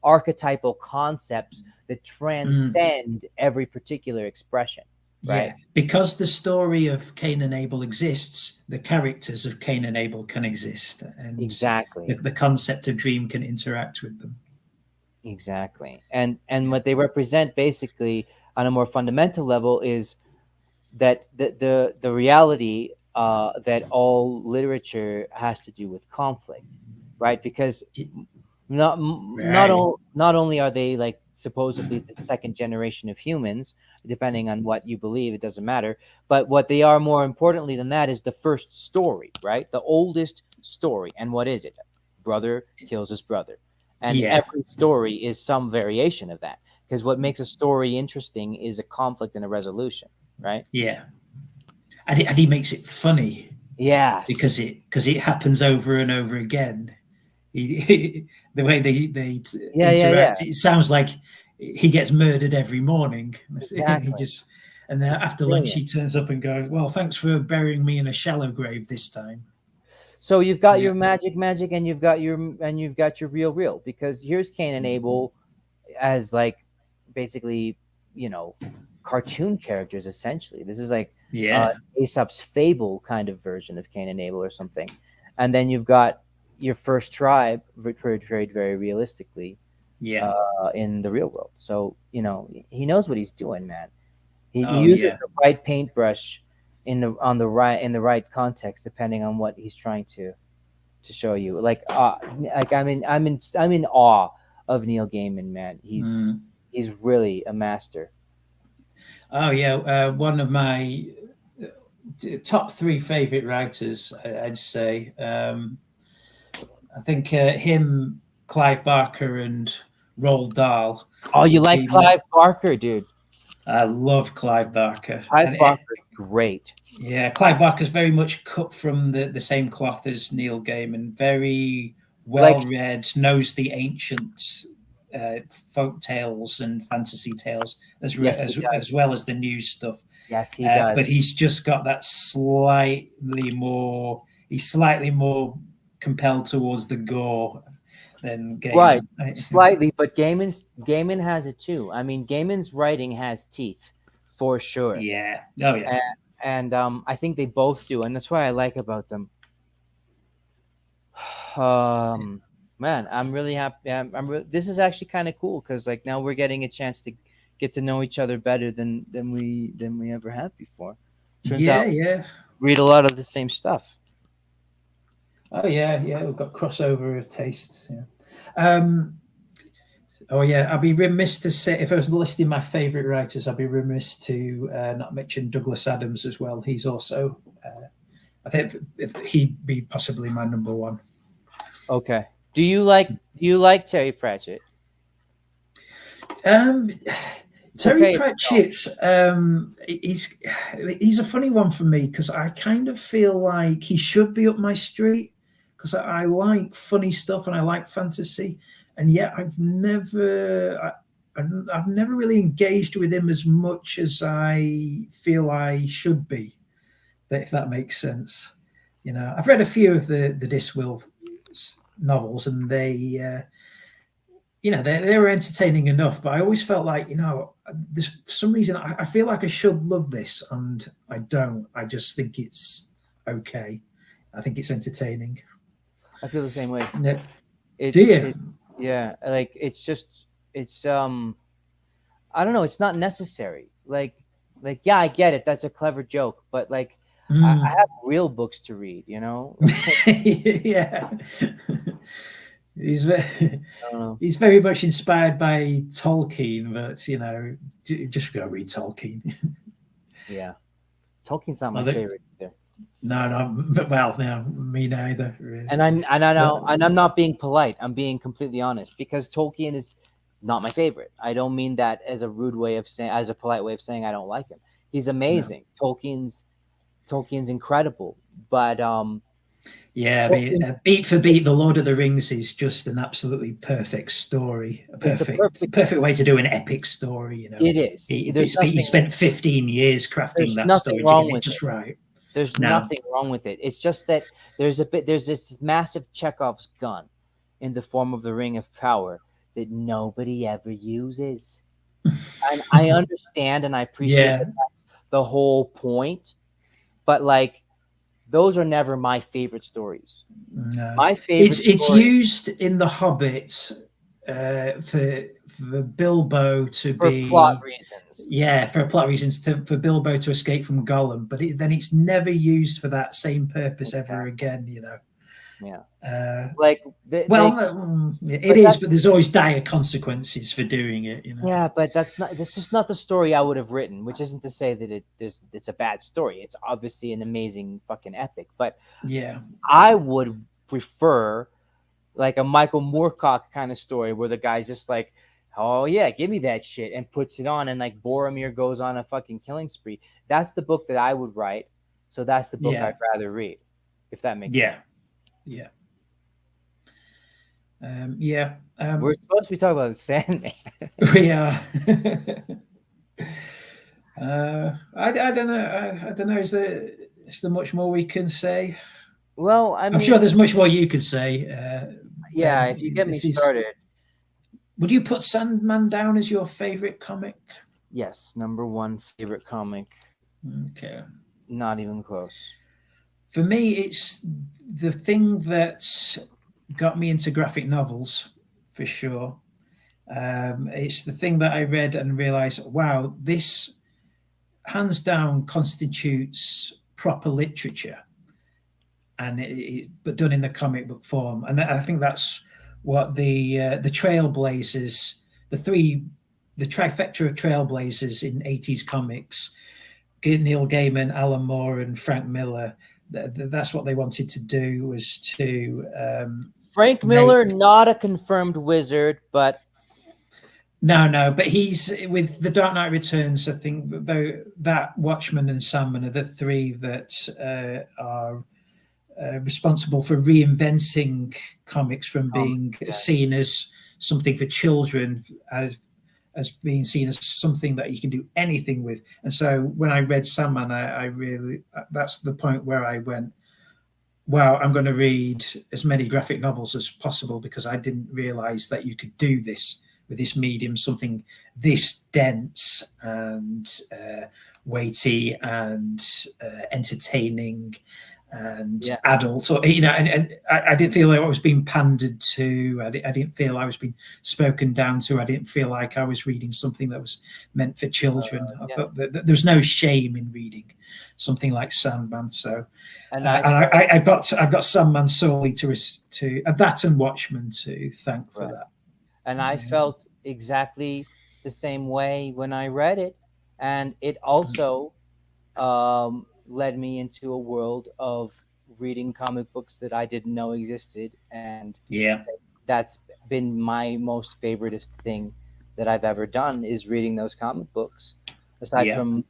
archetypal concepts that transcend every particular expression, right? Yeah, because the story of Cain and Abel exists, the characters of Cain and Abel can exist, and exactly the concept of dream can interact with them. Exactly, and what they represent basically on a more fundamental level is that the reality that all literature has to do with conflict, right? Because not only are they like supposedly the second generation of humans, depending on what you believe, it doesn't matter, but what they are more importantly than that is the first story, right? The oldest story. And what is it? Brother kills his brother. And every story is some variation of that, because what makes a story interesting is a conflict and a resolution, right? Yeah, and he makes it funny. Yes, because it happens over and over again. The way they interact, it sounds like he gets murdered every morning. Exactly. And then after lunch he turns up and goes, "Well, thanks for burying me in a shallow grave this time." So you've got your magic, and you've got your real, because here's Cain and Abel as like basically, cartoon characters essentially. This is like Aesop's fable kind of version of Cain and Abel or something. And then you've got your first tribe portrayed very realistically in the real world. So, he knows what he's doing, man. He uses the right paintbrush in the right context, depending on what he's trying to show you. I'm in awe of Neil Gaiman, man. He's really a master. Oh yeah, one of my top 3 favorite writers, I'd say. I think him, Clive Barker, and Roald Dahl. Oh, you like Clive Barker, dude? I love Clive Barker. Clive Barker, great. Yeah, Clive Barker's very much cut from the same cloth as Neil Gaiman. Very well read, knows the ancient folk tales and fantasy tales as well as the new stuff. Yes, he does. But he's just got that slightly more compelled towards the gore than Gaiman. Right, slightly, but Gaiman has it too. I mean, Gaiman's writing has teeth, for sure. Yeah. Oh yeah. And I think they both do, and that's what I like about them. Man, I'm really happy. This is actually kind of cool, because like now we're getting a chance to get to know each other better than we ever have before. Turns out, read a lot of the same stuff. Oh yeah, we've got crossover of tastes. Yeah. I'd be remiss to say, if I was listing my favorite writers, I'd be remiss to not mention Douglas Adams as well. He's also, I think he'd be possibly my number 1. Okay. Do you like Terry Pratchett? Terry Pratchett, he's a funny one for me, because I kind of feel like he should be up my street, because I like funny stuff and I like fantasy, and yet I've never really engaged with him as much as I feel I should be, if that makes sense. I've read a few of the Discworld novels, and they were entertaining enough, but I always felt like, for some reason I feel like I should love this, and I don't. I just think it's okay. I think it's entertaining. I feel the same way. No. Do you? It's I don't know, it's not necessary. Like yeah, I get it, that's a clever joke, but like I have real books to read, Yeah. He's very much inspired by Tolkien, but just go read Tolkien. Yeah, Tolkien's not my favorite either. No. Well, no, me neither. Really. And I know, and I'm not being polite. I'm being completely honest because Tolkien is not my favorite. I don't mean that as a rude way of saying, as a polite way of saying I don't like him. He's amazing. No. Tolkien's incredible, but yeah, I mean, beat for beat, The Lord of the Rings is just an absolutely perfect story. A perfect way to do an epic story. You know, it is. He spent 15 years crafting that story to get it just right. There's nothing wrong with it. It's just that there's this massive Chekhov's gun in the form of the Ring of Power that nobody ever uses. And I understand and I appreciate that that's the whole point, but like those are never my favorite stories. No. My favorite it's used in The Hobbit for Bilbo to for be plot reasons. Yeah, for plot reasons for Bilbo to escape from Gollum, but then it's never used for that same purpose ever again. You know. Yeah. It is, but there's always dire consequences for doing it. You know. Yeah, but that's just not the story I would have written. Which isn't to say that it's a bad story. It's obviously an amazing fucking epic. But yeah, I would prefer like a Michael Moorcock kind of story where the guy's just like, oh yeah, give me that shit, and puts it on, and like Boromir goes on a fucking killing spree. That's the book that I would write. So that's the book I'd rather read, if that makes sense. Yeah. We're supposed to be talking about Sandman. We are. I don't know. I don't know. Is there much more we can say? Well, I'm sure there's much more you could say. If you get me started. Would you put Sandman down as your favorite comic? Yes, number one favorite comic. Okay. Not even close. For me, it's the thing that got me into graphic novels, for sure. It's the thing that I read and realized, wow, this hands down constitutes proper literature, and but done in the comic book form. And I think that's what the trailblazers, the trifecta of trailblazers in 80s comics, Neil Gaiman, Alan Moore, and Frank Miller. That's what they wanted to do, was to Frank Miller, not a confirmed wizard, but but he's with The Dark Knight Returns. I think that Watchmen and Sandman are the three that are responsible for reinventing comics from being seen as something for children as being seen as something that you can do anything with. And so when I read Sandman, I really, that's the point where I went, wow, I'm going to read as many graphic novels as possible, because I didn't realize that you could do this with this medium, something this dense and weighty and entertaining and adult, or and I didn't feel like I was being pandered to. I didn't feel I was being spoken down to. I didn't feel like I was reading something that was meant for children. I thought that there's no shame in reading something like Sandman. So, I've got Sandman solely to that and Watchmen to thank for that. And I felt exactly the same way when I read it, and it also led me into a world of reading comic books that I didn't know existed, and that's been my most favoriteest thing that I've ever done, is reading those comic books, aside from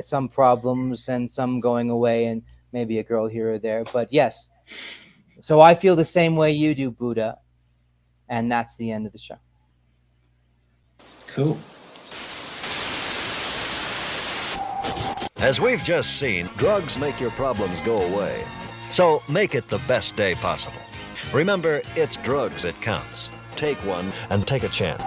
some problems and some going away and maybe a girl here or there. But yes, so I feel the same way you do, Buddha, and that's the end of the show. Cool. As we've just seen, drugs make your problems go away. So make it the best day possible. Remember, it's drugs that counts. Take one and take a chance.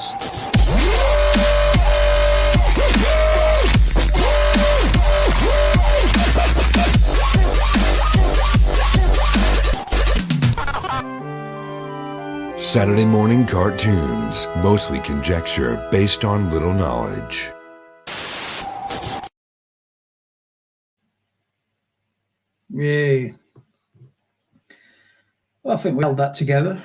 Saturday morning cartoons, mostly conjecture based on little knowledge. Yay. Well, I think we held that together.